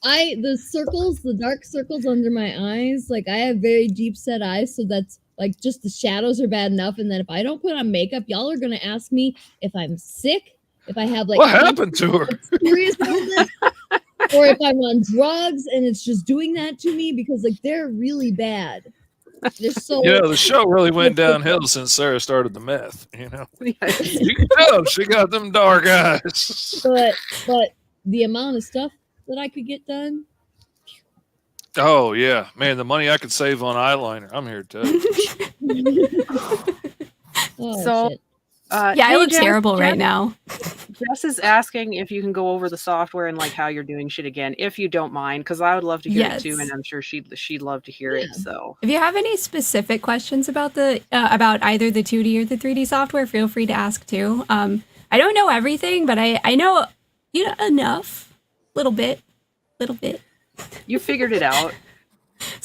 The dark circles under my eyes, like I have very deep set eyes, so that's like just the shadows are bad enough. And then if I don't put on makeup, y'all are gonna ask me if I'm sick, if I have like What happened to her? serious illness, or if I'm on drugs and it's just doing that to me because like they're really bad. They're so The show really went downhill since Sarah started the meth. You can tell she got them dark eyes. but the amount of stuff that I could get done. Oh yeah, man, the money I could save on eyeliner. I'm here to tell you. Oh, So, shit. I look terrible right now. Jess is asking if you can go over the software and like how you're doing shit again, if you don't mind, because I would love to hear it too, and I'm sure she'd love to hear it. So If you have any specific questions about about either the 2D or the 3D software, feel free to ask too. I don't know everything, but I know enough, little bit. you figured it out.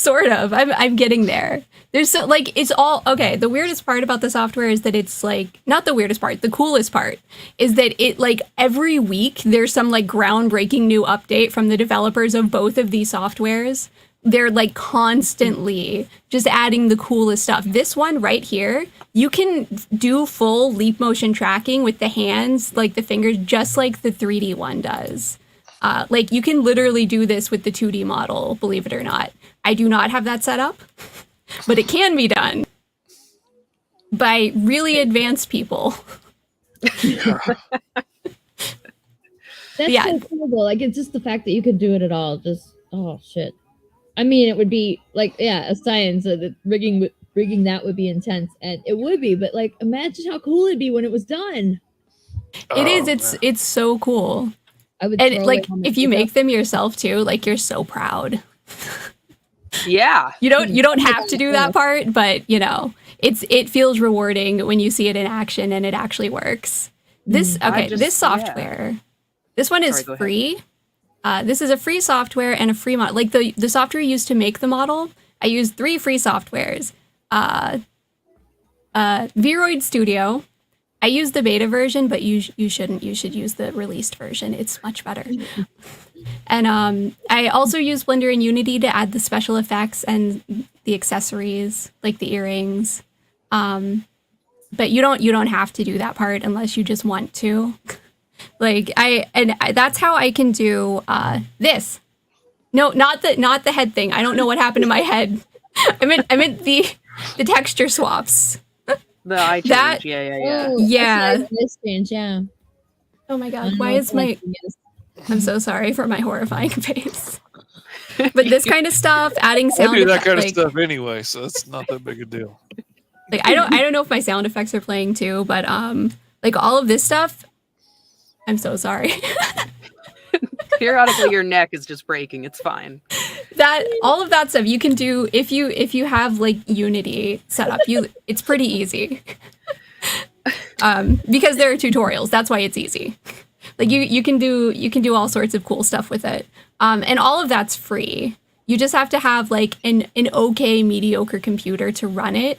Sort of. I'm getting there. There's so, like, it's all okay. The weirdest part about the software is that it's like, not the weirdest part, the coolest part is that it, like, every week there's some like groundbreaking new update from the developers of both of these softwares. They're like constantly just adding the coolest stuff. This one right here, you can do full leap motion tracking with the hands, like the fingers, just like the 3D one does. Like, you can literally do this with the 2D model, believe it or not. I do not have that set up, but it can be done by really advanced people. That's Yeah. so cool though. Like, it's just the fact that you could do it at all. Just, oh shit. I mean, it would be like, yeah, a science that rigging that would be intense, and it would be. But like, imagine how cool it'd be when it was done. It is. It's so cool. I would And throw like, it on my if you pickup. make them yourself too, like, you're so proud. Yeah. You don't have to do that part, but you know, it feels rewarding when you see it in action and it actually works. This this software, this one is Sorry, go ahead. free. This is a free software and a free model. Like the software used to make the model, I used 3 free softwares. Vroid Studio. I used the beta version, but you shouldn't. You should use the released version. It's much better. And I also use Blender and Unity to add the special effects and the accessories, like the earrings. But you don't have to do that part unless you just want to. Like that's how I can do this. No, not the head thing. I don't know what happened to my head. I meant the texture swaps. The eye change. That- Yeah. Oh, Yeah. that's nice change, yeah. Oh my I god, don't why know is what my... that thing is. I'm so sorry for my horrifying face. But this kind of stuff, adding I sound do that kind of like, stuff anyway, so it's not that big a deal. like I don't know if my sound effects are playing too, but like all of this stuff, I'm so sorry. Periodically, your neck is just breaking. It's fine. That all of that stuff you can do if you have like Unity set up. It's pretty easy. Because there are tutorials. That's why it's easy. Like you can do all sorts of cool stuff with it. And all of that's free. You just have to have like an okay mediocre computer to run it.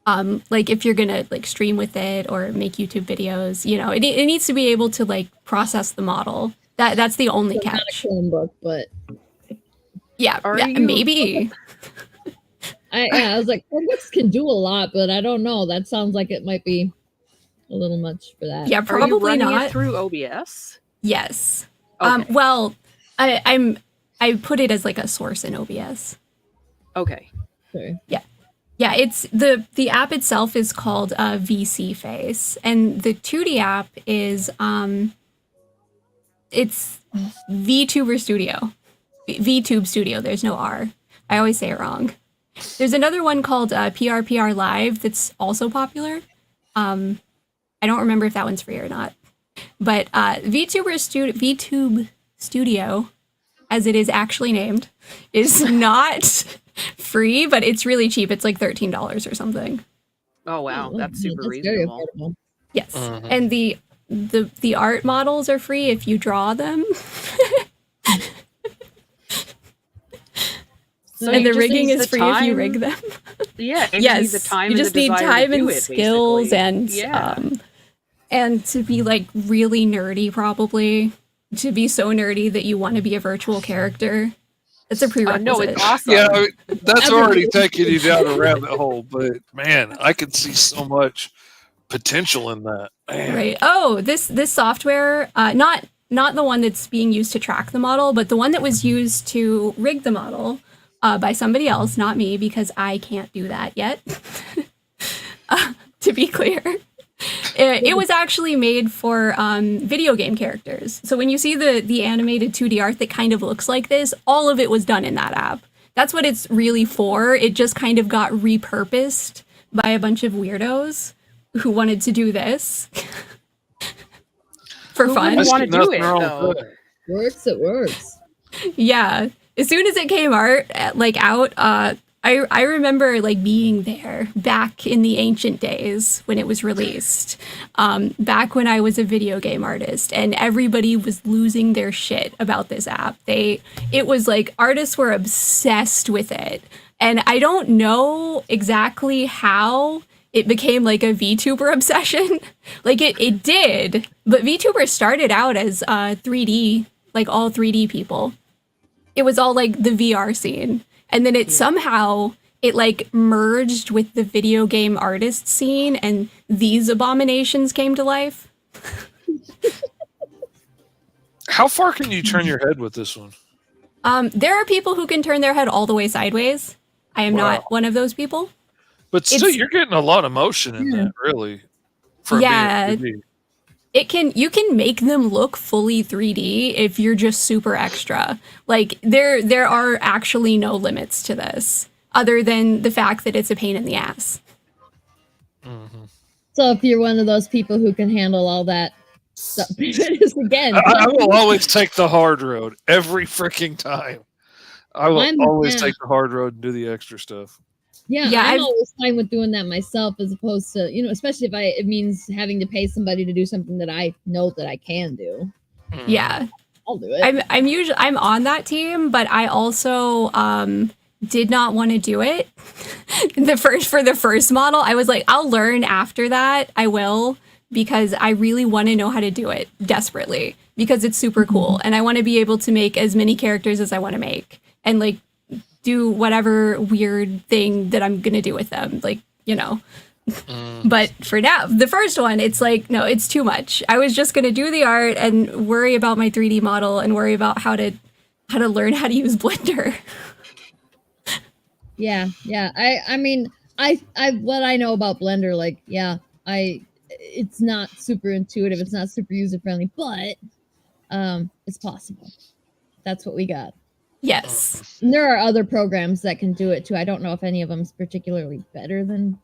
Like if you're gonna like stream with it or make YouTube videos, you know, it needs to be able to like process the model. That's the only Not a catch. Chromebook, but Yeah, Are yeah, you- maybe. I was like, Chromebooks can do a lot, but I don't know. That sounds like it might be a little much for that. Yeah, Are you probably running not. it through OBS? Yes. Okay. Well, I put it as like a source in OBS. Okay. Sorry. Yeah, it's the app itself is called VC Face, and the 2D app is it's VTuber Studio, VTube Studio. There's no R. I always say it wrong. There's another one called PRPR Live that's also popular. I don't remember if that one's free or not, but VTube Studio, as it is actually named, is not free, but it's really cheap. It's like $13 or something. Oh wow, that's super very reasonable. affordable. Yes, Mhm. and the art models are free if you draw them. So And you the just rigging need is the free if you time- rig them. Yeah. You Yes, need the time. you and just the need desire time to do and it, skills basically. and to be like really nerdy, probably to be so nerdy that you want to be a virtual character. That's a prerequisite. No, it's awesome. Yeah, I mean, that's already Everybody- taking you down a rabbit hole, but man, I can see so much potential in that. Man. Right. Oh, this software, not the one that's being used to track the model, but the one that was used to rig the model by somebody else, not me, because I can't do that yet. To be clear, it was actually made for video game characters. So when you see the animated 2D art that kind of looks like this, all of it was done in that app. That's what it's really for. It just kind of got repurposed by a bunch of weirdos who wanted to do this for Who fun. wouldn't want to do Nothing it wrong with though? that. Works, it works. Yeah. As soon as it came out, I I remember like being there back in the ancient days when it was released, back when I was a video game artist, and everybody was losing their shit about this app. It was like artists were obsessed with it, and I don't know exactly how it became like a VTuber obsession. Like it did, but VTubers started out as 3D, like all 3D people. It was all like the VR scene. And then it somehow, it like merged with the video game artist scene, and these abominations came to life. How far can you turn your head with this one? There are people who can turn their head all the way sideways. I am not one of those people. But still, you're getting a lot of motion in that, really. For Yeah. being 3D. You can make them look fully 3D if you're just super extra. Like there are actually no limits to this other than the fact that it's a pain in the ass. So if you're one of those people who can handle all that stuff, again, I will always take the hard road every freaking time. I will always take the hard road and do the extra stuff. Yeah, I'm always fine with doing that myself, as opposed to, especially if it means having to pay somebody to do something that I know that I can do. Yeah, I'll do it. I'm on that team, but I also did not want to do it for the first model. I was like, I'll learn after that. I will, because I really want to know how to do it desperately, because it's super cool, and I want to be able to make as many characters as I want to make, and like do whatever weird thing that I'm gonna do with them, like, But for now, the first one, it's like, no, it's too much. I was just gonna do the art and worry about my 3D model and worry about how to learn how to use Blender. Yeah. I mean, I what I know about Blender, like, it's not super intuitive, it's not super user friendly, but it's possible. That's what we got. Yes. And there are other programs that can do it too. I don't know if any of them is particularly better than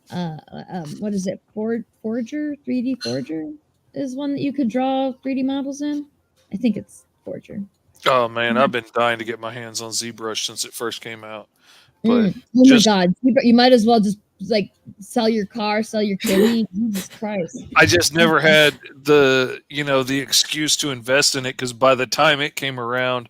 what is it? Forger? 3D Forger is one that you could draw 3D models in. I think it's Forger. Oh man, I've been dying to get my hands on ZBrush since it first came out. But oh my god, you might as well just like sell your car, sell your kitty. Jesus Christ. I just never had the excuse to invest in it, because by the time it came around,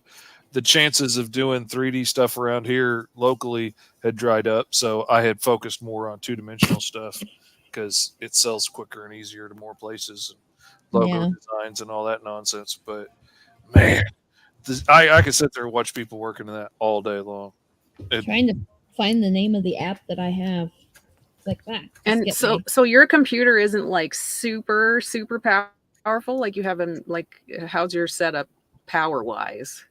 the chances of doing 3D stuff around here locally had dried up. So I had focused more on two-dimensional stuff because it sells quicker and easier to more places, and logo designs and all that nonsense. But man, I could sit there and watch people working in that all day long. Trying to find the name of the app that I have. Like that. And so your computer isn't like super, super powerful. Like you haven't, like, how's your setup power wise?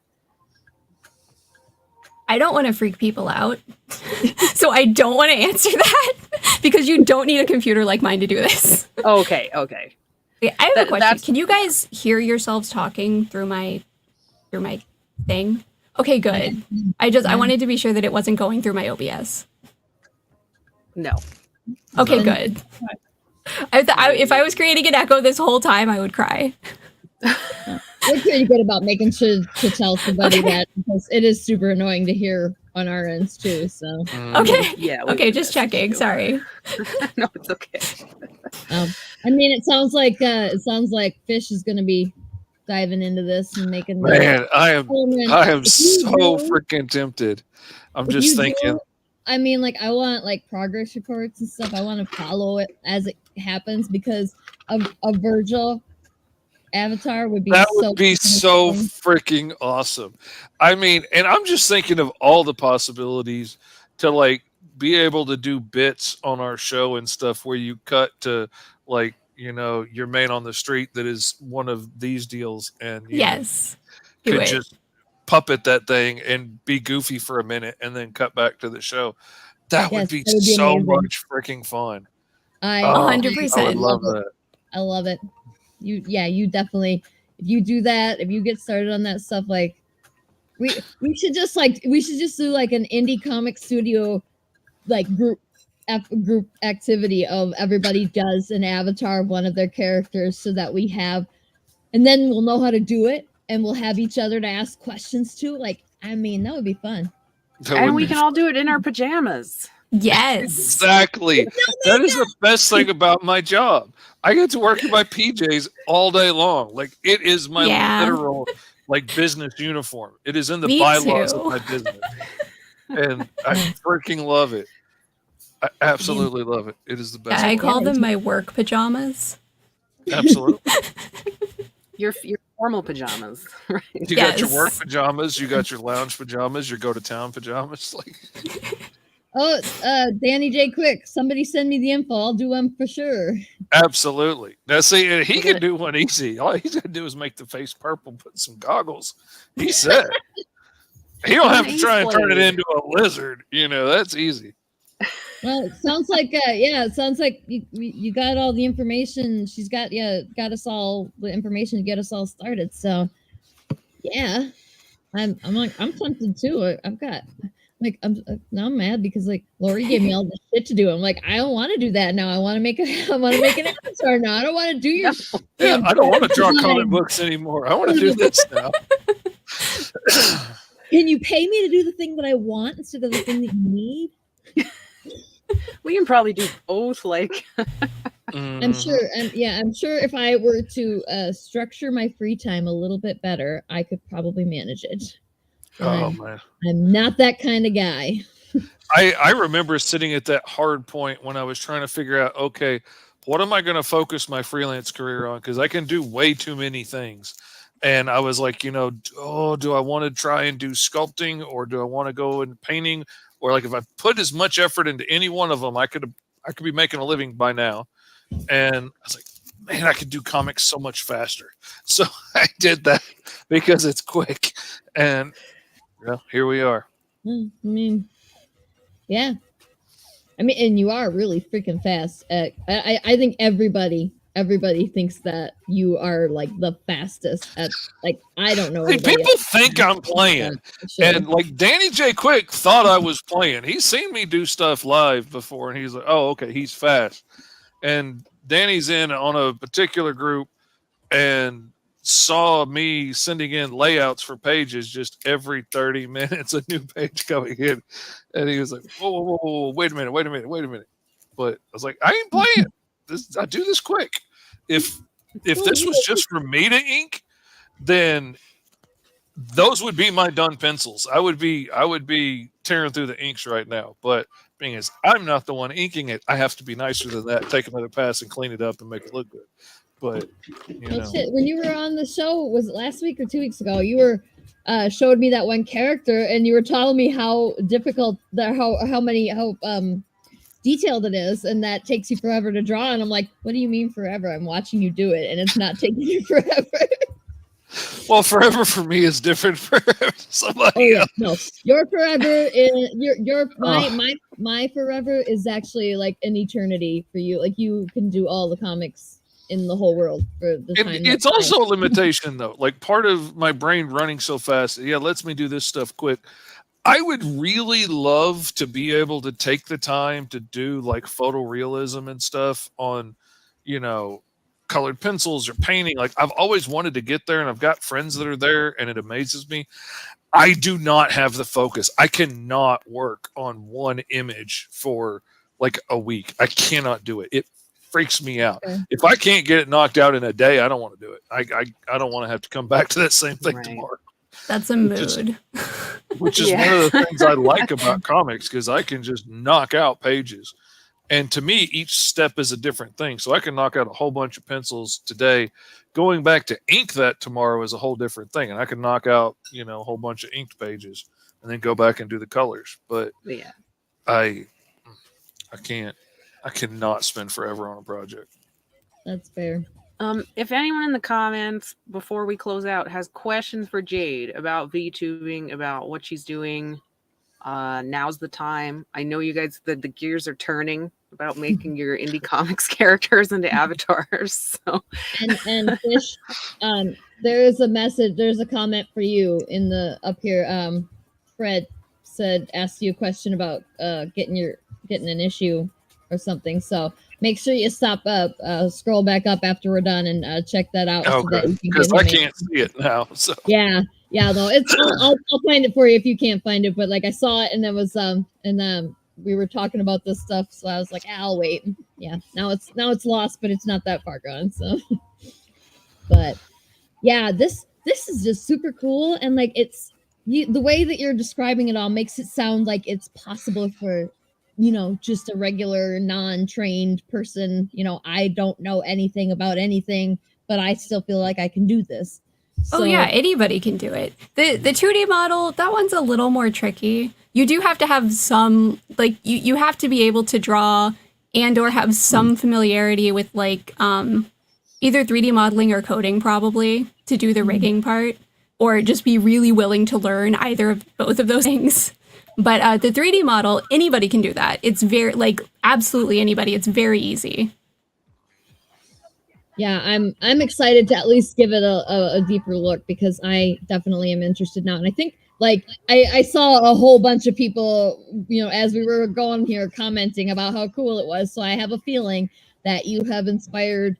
I don't want to freak people out. So I don't want to answer that, because you don't need a computer like mine to do this. Okay. I have a question. Can you guys hear yourselves talking through my thing? Okay, good. I wanted to be sure that it wasn't going through my OBS. No. Okay, good. If I was creating an echo this whole time, I would cry. We're pretty good about making sure to tell somebody that, because it is super annoying to hear on our ends too. So okay, yeah. Okay, just checking. Sorry. No, it's okay. I mean, it sounds like Fish is going to be diving into this and making. Man, I am so freaking tempted. I'm just thinking. I mean, like, I want like progress reports and stuff. I want to follow it as it happens, because a Virgil avatar would be so freaking awesome. I mean, and I'm just thinking of all the possibilities to like be able to do bits on our show and stuff where you cut to like, your man on the street that is one of these deals, and could just puppet that thing and be goofy for a minute and then cut back to the show. That would be so amazing. Much freaking fun. 100%. I would love that. I love it. You definitely, if you do that, if you get started on that stuff, like we should just do like an indie comic studio like group activity of everybody does an avatar of one of their characters, so that we have, and then we'll know how to do it, and we'll have each other to ask questions to. Like, I mean, that would be fun. That And would we be can all do it in our pajamas. Yes. exactly. That is the best thing about my job. I get to work in my PJs all day long. Like it is my Yeah. literal like business uniform. It is in the Me bylaws too. of my business, and I freaking love it. I absolutely love it. It is the best. I part. call them my work pajamas. Absolutely. Your formal pajamas, right? You got your work Yes. pajamas. You got your lounge pajamas. Your go to town pajamas. Like Oh, Danny J. Quick, somebody send me the info. I'll do one for sure. absolutely. Now see, he can do one easy. All he's got to do is make the face purple, put some goggles. He said he don't have to try and turn it into a lizard. You know, that's easy. Well, it sounds like it sounds like you got all the information. She's got us all the information to get us all started. So yeah, I'm tempted too. I've got like now I'm mad because like Lori gave me all the shit to do. I'm like I don't want to do that now. I want to make I want to make an avatar now. I don't want to do your Yeah, I don't want to draw comic books anymore. I want to do this now. Can you pay me to do the thing that I want instead of the thing that you need? We can probably do both. Like, I'm sure. I'm sure if I were to structure my free time a little bit better, I could probably manage it. Oh man, I'm not that kind of guy. I remember sitting at that hard point when I was trying to figure out, okay, what am I going to focus my freelance career on? Because I can do way too many things. And I was like, do I want to try and do sculpting, or do I want to go in painting? Or like if I put as much effort into any one of them, I could be making a living by now. And I was like, man, I could do comics so much faster. So I did that because it's quick. And well, here we are. I mean, yeah. I mean, and you are really freaking fast. I think everybody thinks that you are like the fastest at like I don't know. People think I'm playing, and like Danny J. Quick thought I was playing. He's seen me do stuff live before, and he's like, "Oh, okay, he's fast." And Danny's in on a particular group and saw me sending in layouts for pages just every 30 minutes, a new page coming in, and he was like, "Whoa, wait a minute!" But I was like, "I ain't playing. I do this quick. If this was just for me to ink, then those would be my done pencils. I would be tearing through the inks right now. But being as I'm not the one inking it, I have to be nicer than that. Take another pass and clean it up and make it look good. But shit. When you were on the show, was it last week or 2 weeks ago? You were showed me that one character, and you were telling me how difficult how detailed it is, and that takes you forever to draw. And I'm like, what do you mean forever? I'm watching you do it, and it's not taking you forever. Well, forever for me is different for somebody else. No, your forever is my forever is actually like an eternity for you. Like you can do all the comics in the whole world for the time. It's also a limitation though. Like part of my brain running so fast, lets me do this stuff quick. I would really love to be able to take the time to do like photorealism and stuff on, colored pencils or painting. Like I've always wanted to get there, and I've got friends that are there, and it amazes me. I do not have the focus. I cannot work on one image for like a week. I cannot do it. It freaks me out. Okay. If I can't get it knocked out in a day, I don't want to do it. I don't want to have to come back to that same thing tomorrow. That's a mood. Which is one of the things I like about comics, because I can just knock out pages. And to me, each step is a different thing. So I can knock out a whole bunch of pencils today. Going back to ink that tomorrow is a whole different thing. And I can knock out, a whole bunch of inked pages and then go back and do the colors. But yeah, I cannot spend forever on a project. That's fair. If anyone in the comments before we close out has questions for Jade about VTubing, about what she's doing, now's the time. I know you guys, the gears are turning about making your indie comics characters into avatars. So and Fish, there is a message. There's a comment for you in the up here. Fred asked you a question about getting an issue or something. So make sure you stop up, scroll back up after we're done, and check that out. Okay, because I can't see it now. So yeah, Yeah, no, it's I'll find it for you if you can't find it. But like I saw it and it was we were talking about this stuff, so I was like, I'll wait. Yeah, now it's lost, but it's not that far gone. So, but yeah, this is just super cool, and like the way that you're describing it all makes it sound like it's possible for just a regular non-trained person. I don't know anything about anything, but I still feel like I can do this. Oh yeah, anybody can do it. The 2D model, that one's a little more tricky. You do have to have some, like, you have to be able to draw and or have some familiarity with like either 3D modeling or coding probably to do the rigging part, or just be really willing to learn either of both of those things. But the 3D model, anybody can do that. It's very, like, absolutely anybody. It's very easy. Yeah, I'm excited to at least give it a deeper look, because I definitely am interested now. And I think, like, I saw a whole bunch of people, as we were going here, commenting about how cool it was. So I have a feeling that you have inspired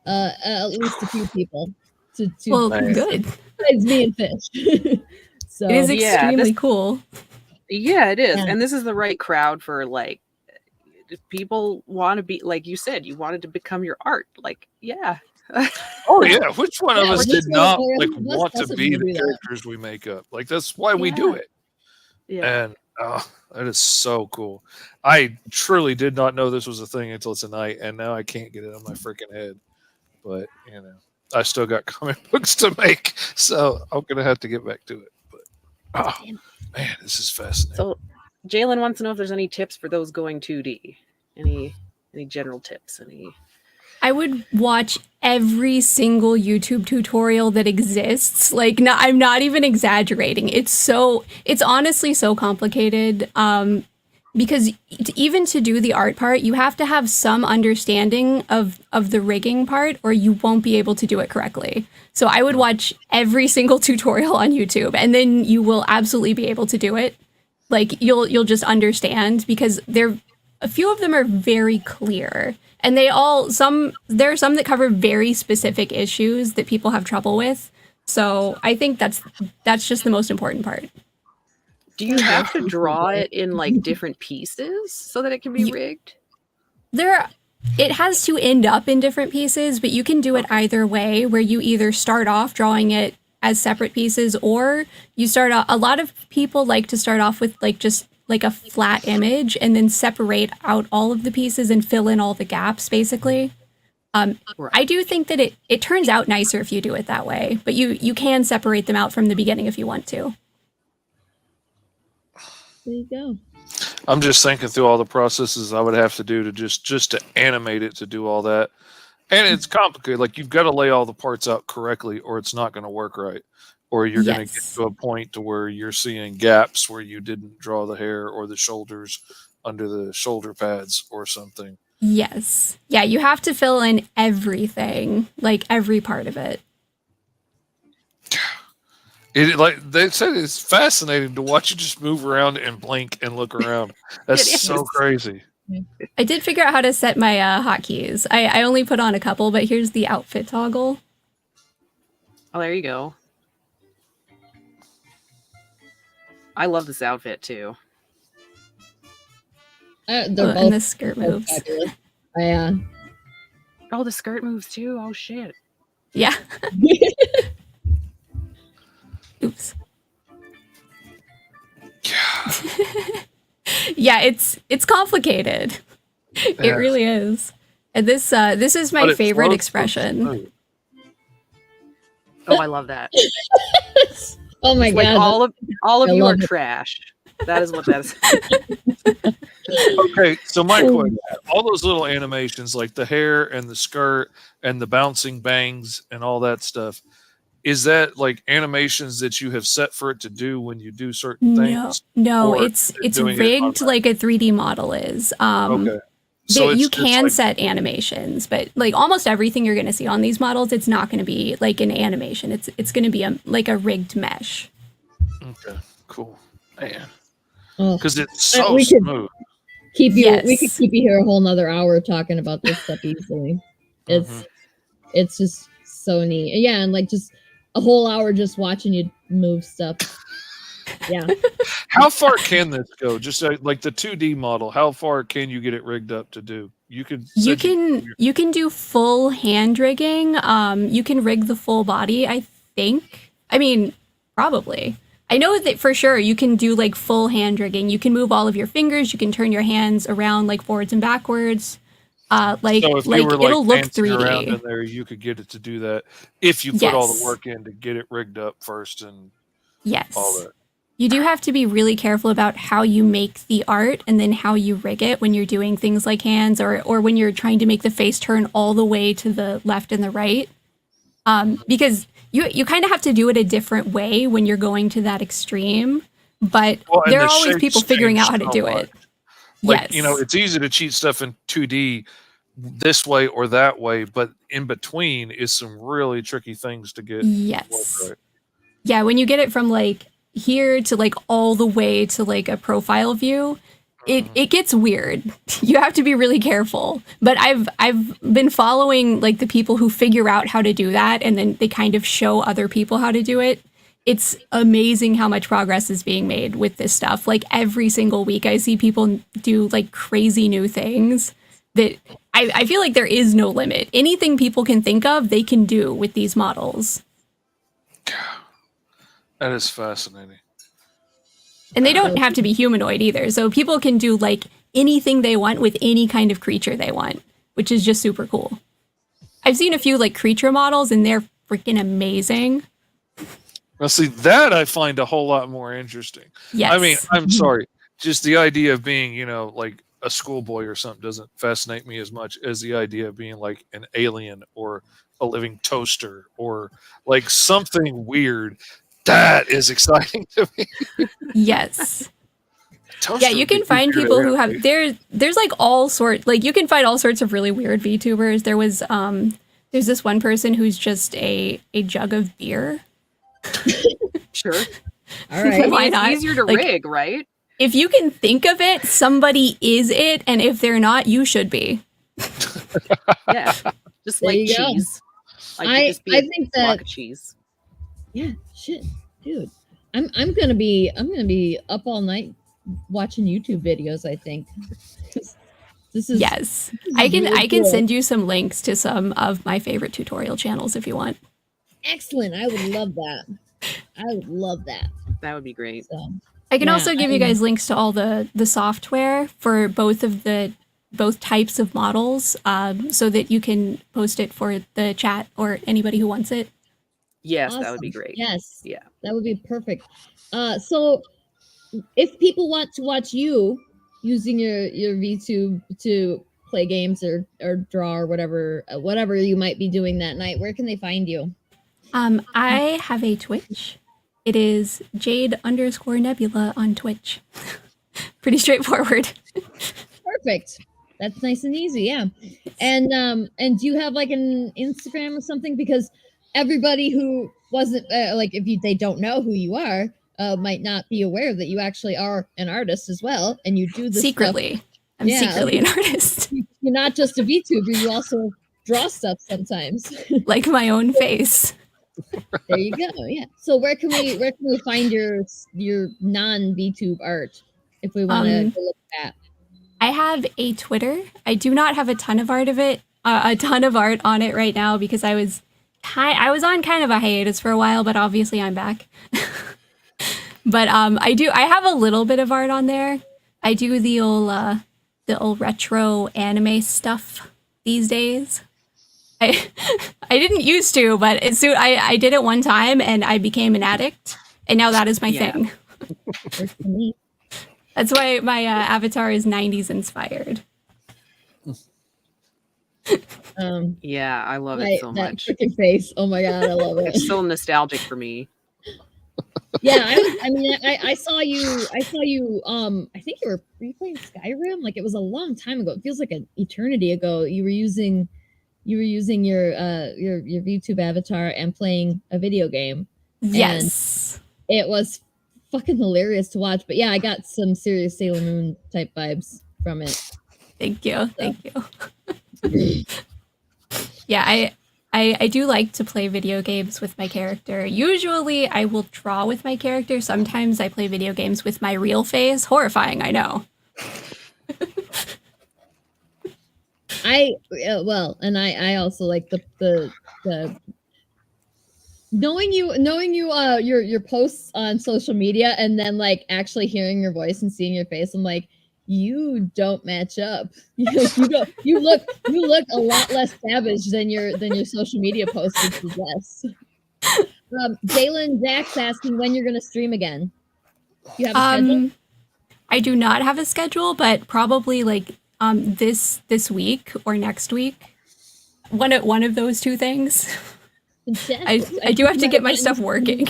at least a few people to well, good. Besides me and Fish. So it is extremely cool. Yeah, it is. Yeah. And this is the right crowd for, like, if people want to be, like you said, you wanted to become your art. Like, yeah. Oh yeah, which one of us did not like let's want to be the do that. characters we make up? Like, that's why we do it. Yeah. And that is so cool. I truly did not know this was a thing until tonight, and now I can't get it on my freaking head. But I still got comic books to make, so I'm gonna have to get back to it. But man, this is fascinating. So Jalen wants to know if there's any tips for those going 2D. Any general tips? I would watch every single YouTube tutorial that exists. Like, no, I'm not even exaggerating. It's honestly so complicated. Because even to do the art part, you have to have some understanding of the rigging part, or you won't be able to do it correctly. So I would watch every single tutorial on YouTube, and then you will absolutely be able to do it. Like, you'll just understand, because a few of them are very clear, and there are some that cover very specific issues that people have trouble with. So I think that's just the most important part. Do you have to draw it in, like, different pieces so that it can be rigged? It has to end up in different pieces, but you can do it either way, where you either start off drawing it as separate pieces, or you start out. A lot of people like to start off with just like a flat image and then separate out all of the pieces and fill in all the gaps, basically. I do think that it turns out nicer if you do it that way, but you can separate them out from the beginning if you want to. There you go. I'm just thinking through all the processes I would have to do to just to animate it, to do all that. And it's complicated. Like, you've got to lay all the parts out correctly, or it's not going to work right. Or you're going to get to a point to where you're seeing gaps where you didn't draw the hair or the shoulders under the shoulder pads or something. Yes. Yeah, you have to fill in everything, like every part of it. Like they said, it's fascinating to watch you just move around and blink and look around. That's so crazy. I did figure out how to set my hotkeys. I only put on a couple, but here's the outfit toggle. Oh, there you go. I love this outfit too. They're both, and the skirt moves. Fabulous. Oh, the skirt moves too. Oh shit. Yeah. Oops. Yeah, it's complicated. It really is. And this is my favorite expression. Oh, I love that. Oh my Like, god! all of you are it. trash. That is what that is. Okay, so my question: all those little animations, like the hair and the skirt and the bouncing bangs and all that stuff, is that like animations that you have set for it to do when you do certain things? No, it's rigged like a 3D model is. Okay. So you can set animations, but like almost everything you're going to see on these models, it's not going to be like an animation. It's going to be like a rigged mesh. Okay, cool, man. Because it's so we smooth. We could keep you here a whole nother hour talking about this stuff easily. It's just so neat. Yeah, and like just a whole hour just watching you move stuff. Yeah. How far can this go? Just like the 2D model, how far can you get it rigged up to do? You can do full hand rigging. You can rig the full body, I think. I mean, probably. I know that for sure you can do like full hand rigging. You can move all of your fingers. You can turn your hands around like forwards and backwards. So if you were, it'll look dancing 3D around in there, you could get it to do that if you put all the work in to get it rigged up first and all that. You do have to be really careful about how you make the art and then how you rig it when you're doing things like hands or when you're trying to make the face turn all the way to the left and the right. Because you kind of have to do it a different way when you're going to that extreme. But there are always people figuring out how to do it. Like, it's easy to cheat stuff in 2D this way or that way, but in between is some really tricky things to get. Yes. Right. Yeah, when you get it from like here to like all the way to like a profile view, it gets weird. You have to be really careful. But I've been following like the people who figure out how to do that, and then they kind of show other people how to do it. It's amazing how much progress is being made with this stuff. Like every single week I see people do like crazy new things that I feel like there is no limit. Anything people can think of, they can do with these models. That is fascinating. And they don't have to be humanoid either. So people can do like anything they want with any kind of creature they want, which is just super cool. I've seen a few like creature models and they're freaking amazing. Now, see, that I find a whole lot more interesting. Yes. I mean, I'm sorry. Just the idea of being, like a schoolboy or something doesn't fascinate me as much as the idea of being like an alien or a living toaster or like something weird. That is exciting to me. Yes. Toaster Yeah, you can find people who have there's like all sorts, like you can find all sorts of really weird VTubers. There's this one person who's just a jug of beer. Sure. All right. Why It's not? easier to rig, right? If you can think of it, somebody is it, and if they're not, you should be. Yeah. Just like cheese. Like I think that block of cheese. Yeah, shit, dude. I'm gonna be up all night watching YouTube videos. I think this is I can really can cool. send you some links to some of my favorite tutorial channels if you want. Excellent. I would love that. I would love that. That would be great. So, I can also give you guys links to all the software for both types of models, so that you can post it for the chat or anybody who wants it. Yes, awesome. That would be great. Yes. Yeah. That would be perfect. So if people want to watch you using your VTube to play games or draw or whatever you might be doing that night, where can they find you? I have a Twitch. It is Jade_Nebula on Twitch. Pretty straightforward. Perfect. That's nice and easy, yeah. And do you have like an Instagram or something? Because everybody who wasn't they don't know who you are, might not be aware that you actually are an artist as well, and you do this secretly. Stuff. I'm secretly an artist. You're not just a VTuber; you also draw stuff sometimes, like my own face. There you go. Yeah. So where can we find your non-VTube art if we want to look at that? I have a Twitter. I do not have a ton of art on it right now because I was on kind of a hiatus for a while, but obviously I'm back. But I have a little bit of art on there. I do the old retro anime stuff these days. I didn't used to, but I did it one time and I became an addict, and now that is my thing. That's why my avatar is 90s inspired. Yeah, I love it so much. That freaking face. Oh my god, I love it. It's so nostalgic for me. Yeah, I saw you. I think you were playing Skyrim. Like it was a long time ago. It feels like an eternity ago. You were using your VTube avatar and playing a video game. Yes, and it was fucking hilarious to watch. But yeah, I got some serious Sailor Moon type vibes from it. Thank you. Yeah, I do like to play video games with my character. Usually I will draw with my character. Sometimes I play video games with my real face. Horrifying, I know. I also like the knowing your posts on social media and then like actually hearing your voice and seeing your face. I'm like, you don't match up. You look a lot less savage than your social media posts would suggest. Jalen Zach's asking when you're gonna stream again. You have a schedule? I do not have a schedule, but probably like this week or next week. One of those two things. I do have to get my stuff working.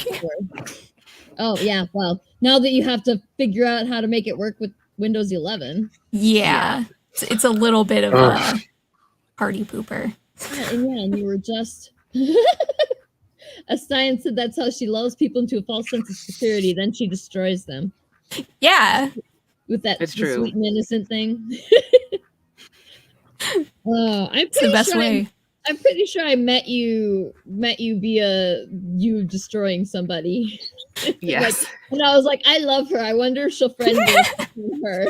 Oh yeah, well, now that you have to figure out how to make it work with Windows 11. Yeah. It's a little bit of a party pooper. And you were just a science said that's how she lulls people into a false sense of security, then she destroys them. Yeah. With that true. Sweet and innocent thing. It's the best way. I'm pretty sure I met you via you destroying somebody. Yes. And I was like, I love her. I wonder if she'll friend me her.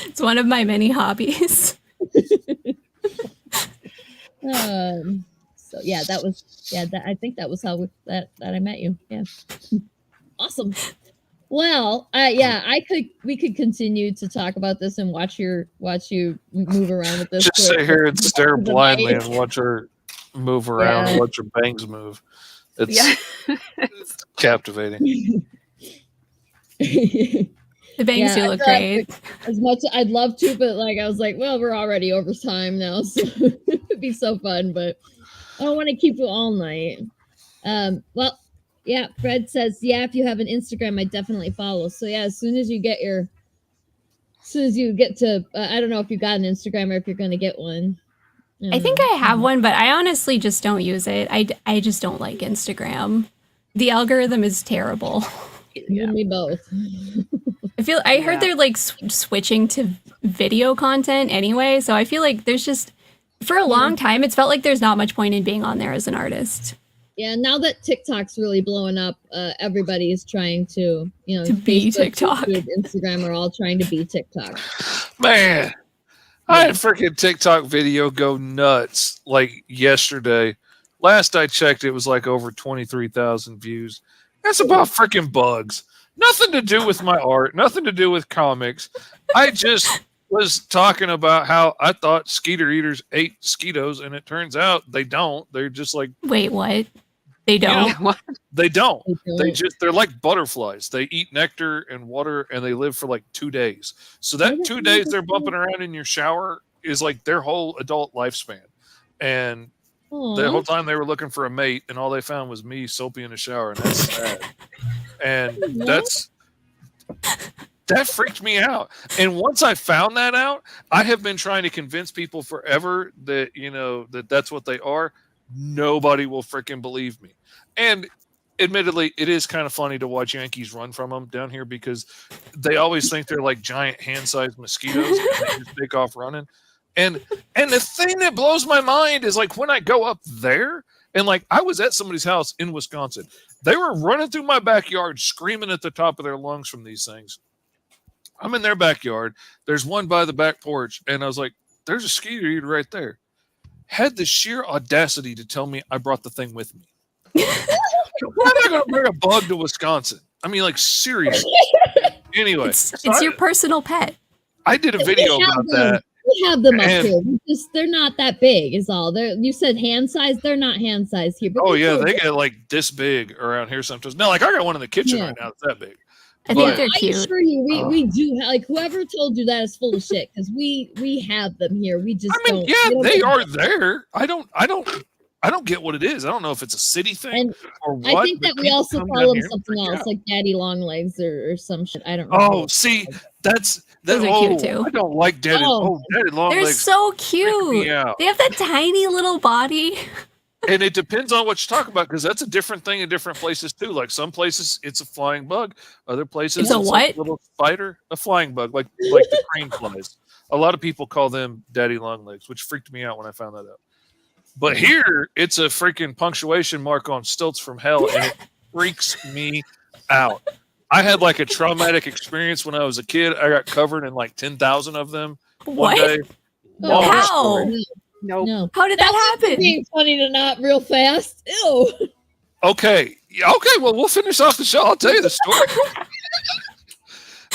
It's one of my many hobbies. So yeah, I think that was how that I met you. Yeah. Awesome. Well, we could continue to talk about this and watch you move around with this. Just sit here and stare blindly and watch her move around and watch her bangs move. It's captivating. The bangs do look great. As much I'd love to, but like I was like, well, we're already over time now, so it'd be so fun, but I don't want to keep you all night. Well, yeah, Fred says, yeah, if you have an Instagram, I definitely follow. So yeah, as soon as you get to, I don't know if you got an Instagram or if you're going to get one. I think I have one, but I honestly just don't use it. I just don't like Instagram. The algorithm is terrible. You and me both. I heard they're like switching to video content anyway, so I feel like there's just, for a long time, it's felt like there's not much point in being on there as an artist. Yeah, now that TikTok's really blowing up, everybody is trying to, to be Facebook, TikTok. YouTube, Instagram are all trying to be TikTok. Man, I had a freaking TikTok video go nuts like yesterday. Last I checked, it was like over 23,000 views. That's about freaking bugs. Nothing to do with my art, nothing to do with comics. I just was talking about how I thought skeeter eaters ate mosquitoes, and it turns out they don't. They're just like, wait, what? They don't. What? They don't. They're like butterflies. They eat nectar and water, and they live for like 2 days. So that 2 days they're bumping around in your shower is like their whole adult lifespan. And the whole time they were looking for a mate, and all they found was me soapy in the shower, and that's sad. And that freaked me out. And once I found that out, I have been trying to convince people forever that that's what they are. Nobody will freaking believe me. And admittedly, it is kind of funny to watch Yankees run from them down here because they always think they're like giant hand-sized mosquitoes and they just take off running. And the thing that blows my mind is like when I go up there and like I was at somebody's house in Wisconsin, they were running through my backyard screaming at the top of their lungs from these things. I'm in their backyard. There's one by the back porch. And I was like, there's a skeeter eater right there. Had the sheer audacity to tell me I brought the thing with me. Why am I going to bring a bug to Wisconsin? I mean, like, seriously. Anyway. It's your personal pet. I did a video about that. We have them up here. They're not that big, is all. You said hand size. They're not hand size here. But they get like this big around here sometimes. No, like I got one in the kitchen right now that's that big. I think they're cute. I assure you, we do like whoever told you that is full of shit because we have them here. We just don't. Yeah, they are there. I don't get what it is. I don't know if it's a city thing or what. I think that we also call them something else, like daddy long legs or some shit. I don't know. Oh, see, that's those are cute too. I don't like daddy. Daddy long legs. They're so cute. They have that tiny little body. And it depends on what you talk about because that's a different thing in different places too. Like some places it's a flying bug, other places it's a what? Like a little spider, a flying bug, like the crane flies. A lot of people call them daddy long legs, which freaked me out when I found that out. But here, it's a freaking punctuation mark on stilts from hell, and it freaks me out. I had like a traumatic experience when I was a kid. I got covered in like 10,000 of them one What? day. Oh, Long How? story. Nope. No. How did that happen? Being funny to not real fast. Ew. Okay. Well, we'll finish off the show. I'll tell you the story.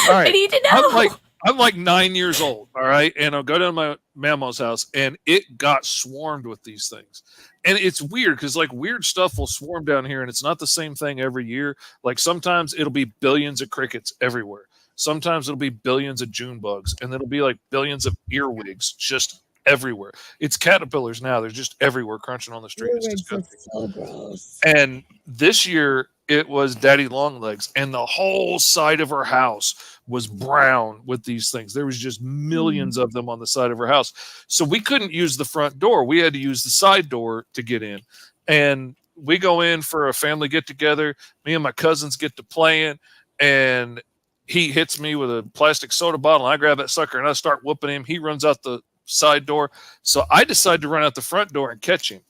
All right. I need to know. I'm like 9 years old, all right? And I'll go down to my mammo's house, and it got swarmed with these things. And it's weird because, like, weird stuff will swarm down here, and it's not the same thing every year. Like, sometimes it'll be billions of crickets everywhere. Sometimes it'll be billions of June bugs, and it'll be, like, billions of earwigs just everywhere. It's caterpillars now. They're just everywhere crunching on the street. It's Earwigs are disgusting. so gross. And this year, it was Daddy Longlegs, and the whole side of her house was brown with these things. There was just millions of them on the side of her house. So we couldn't use the front door. We had to use the side door to get in. And we go in for a family get-together. Me and my cousins get to playing, and he hits me with a plastic soda bottle. I grab that sucker, and I start whooping him. He runs out the side door. So I decide to run out the front door and catch him.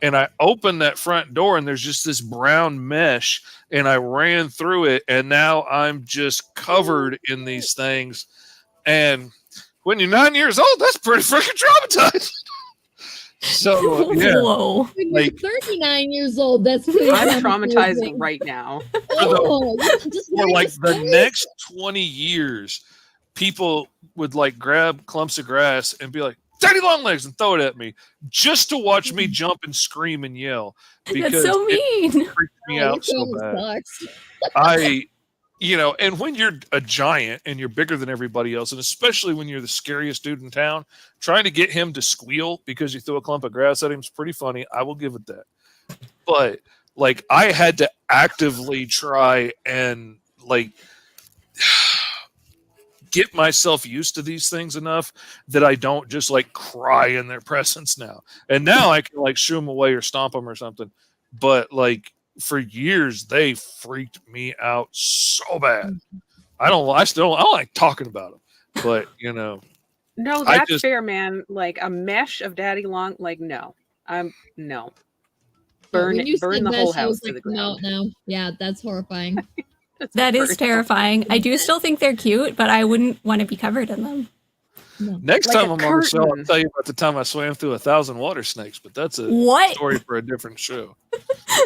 And I opened that front door, and there's just this brown mesh, and I ran through it, and now I'm just covered in these things. And when you're 9 years old, that's pretty freaking traumatized. So yeah, Whoa. When like- you're 39 years old, that's pretty I'm traumatized right now. Oh, just for like the next 20 years, people would like grab clumps of grass and be like, Daddy Longlegs, and throw it at me just to watch me jump and scream and yell because That's so it mean. freaked me out so bad. And when you're a giant and you're bigger than everybody else, and especially when you're the scariest dude in town, trying to get him to squeal because you threw a clump of grass at him is pretty funny. I will give it that. But like, I had to actively try and like get myself used to these things enough that I don't just like cry in their presence now. And now I can like shoo them away or stomp them or something. But like for years, they freaked me out so bad. I don't like talking about them, but No, I that's just- fair, man. Like a mesh of Daddy Long, like no. No. Burn When you burn said the whole mesh, I house was to the like, no, ground. yeah, that's horrifying. That is Burn. terrifying. I do still think they're cute, but I wouldn't want to be covered in them. No. next Like time a I'm on the show, I'll curtain. tell you about the time I swam through 1,000 water snakes, but that's a What? story for a different show.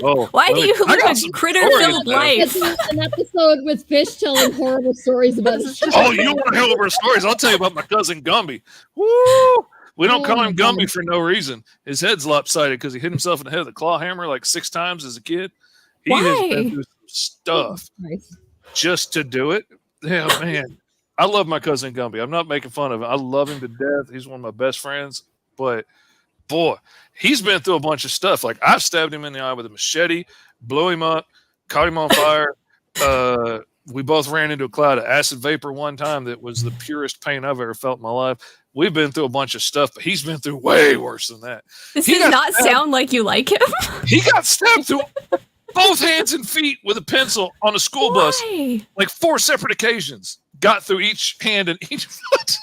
Oh, Why do you I live got a some critter-filled stories, man. life? That's an episode with Fish telling horrible stories about his Oh, you want to hear over stories? I'll tell you about my cousin Gumby. Woo! We don't Oh, call my him God. Gumby for no reason. His head's lopsided because he hit himself in the head with a claw hammer like 6 times as a kid. He has Why? been through some stuff Christ. just to do it. Yeah, man. I love my cousin Gumby. I'm not making fun of him. I love him to death. He's one of my best friends. But boy, he's been through a bunch of stuff. Like I've stabbed him in the eye with a machete, blew him up, caught him on fire. We both ran into a cloud of acid vapor one time that was the purest pain I've ever felt in my life. We've been through a bunch of stuff, but he's been through way worse than that. This He does got not stabbed. sound like you like him. He got stabbed through both hands and feet with a pencil on a school bus, Why? like 4 separate occasions. Got through each hand and each foot.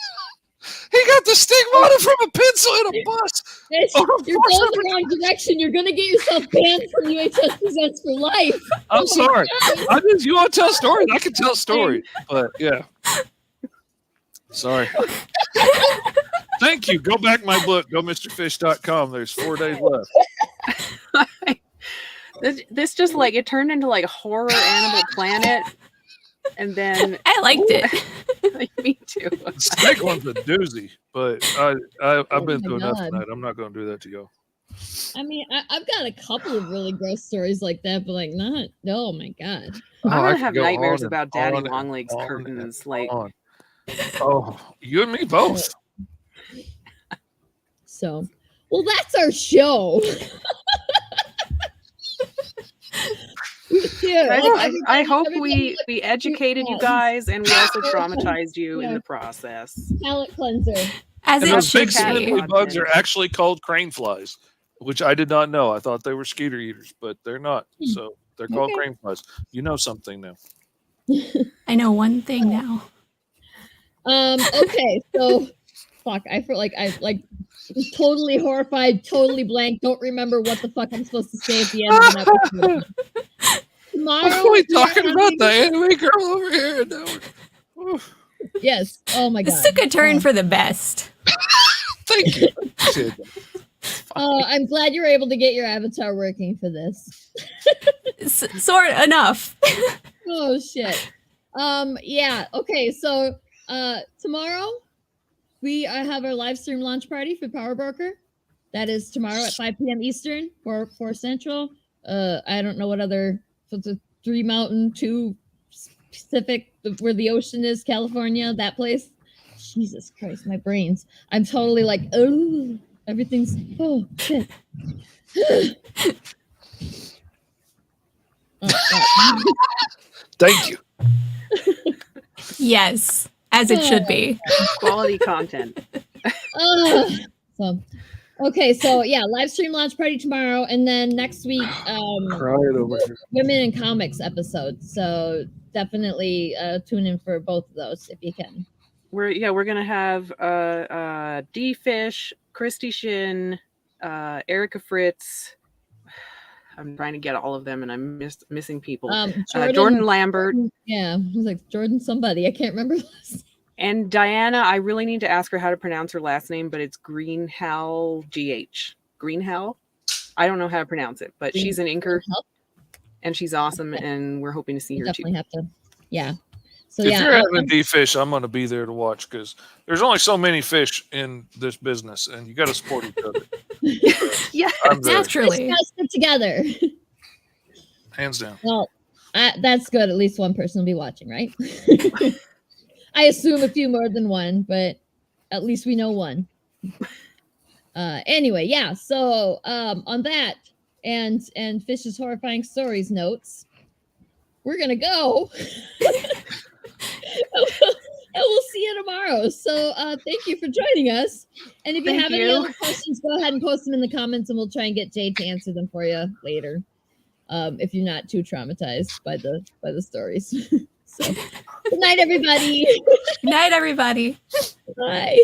He got the stigmata from a pencil in a bus. Fish, Oh, you're of course going the wrong direction. You're going to get yourself banned from UHS Presents for life. I'm sorry. You want to tell stories? I can tell a story. But yeah. Sorry. Thank you. Go back my book. Go MrFish.com. There's 4 days left. This just like it turned into like horror Animal Planet, and then I liked it. me too. The snake one's a doozy, but I've been my through enough God. tonight. I'm not going to do that to you. I mean, I've got a couple of really gross stories like that, but like not. Oh my God. I'm I gonna could have go nightmares on and about Daddy on and Longlegs on and curtains. Like on. Oh, you and me both. So, well, that's our show. I hope we educated you guys, and we also traumatized you in the process. Palate cleanser. As And it those big should Patty. be. spindly bugs are actually called crane flies, which I did not know. I thought they were skeeter eaters, but they're not. So they're called Okay. crane flies. You know something now. I know one thing now. Okay, so fuck. I feel like totally horrified, totally blank, don't remember what the fuck I'm supposed to say at the end of an episode. Tomorrow, I'm only we are talking about having- the anime girl over here. And now oof. Yes. Oh my god. This took a turn for the best. Thank you. Appreciate that. Oh, I'm glad you were able to get your avatar working for this. Sort enough. Oh shit. Yeah. Okay. So, tomorrow we have our live stream launch party for Power Broker. That is tomorrow at 5 p.m. Eastern, 4 Central. I don't know what other. So it's a 3 Mountain, 2 Pacific, where the ocean is, California. That place. Jesus Christ, my brains. I'm totally like, oh, everything's. Oh shit. Thank you. Yes, as it should be. Quality content. So, okay, so yeah, live stream launch party tomorrow, and then next week, Crying over here. women in comics episode. So definitely tune in for both of those if you can. We're gonna have D Fish, Christy Shin, Erica Fritz. I'm trying to get all of them, and I'm missing people. Jordan Lambert. Yeah, it was like Jordan somebody. I can't remember. And Diana, I really need to ask her how to pronounce her last name, but it's Greenhell GH. Greenhell? I don't know how to pronounce it, but she's an inker and she's awesome, and we're hoping to see her Definitely too. have to. Yeah. So If yeah, you're having D-Fish, I'm going to be there to watch because there's only so many fish in this business, and you got to support each other. Yeah, I'm there. Naturally. Let's stick together. Hands down. Well, that's good. At least one person will be watching, right? I assume a few more than one, but at least we know one. Anyway, yeah. So on that and Fish's horrifying stories notes, we're gonna go. And we'll see you tomorrow. So thank you for joining us. And if you have any other questions, go ahead and post them in the comments, and we'll try and get Jade to answer them for you later. If you're not too traumatized by the stories. So good night, everybody. Good night, everybody. Bye.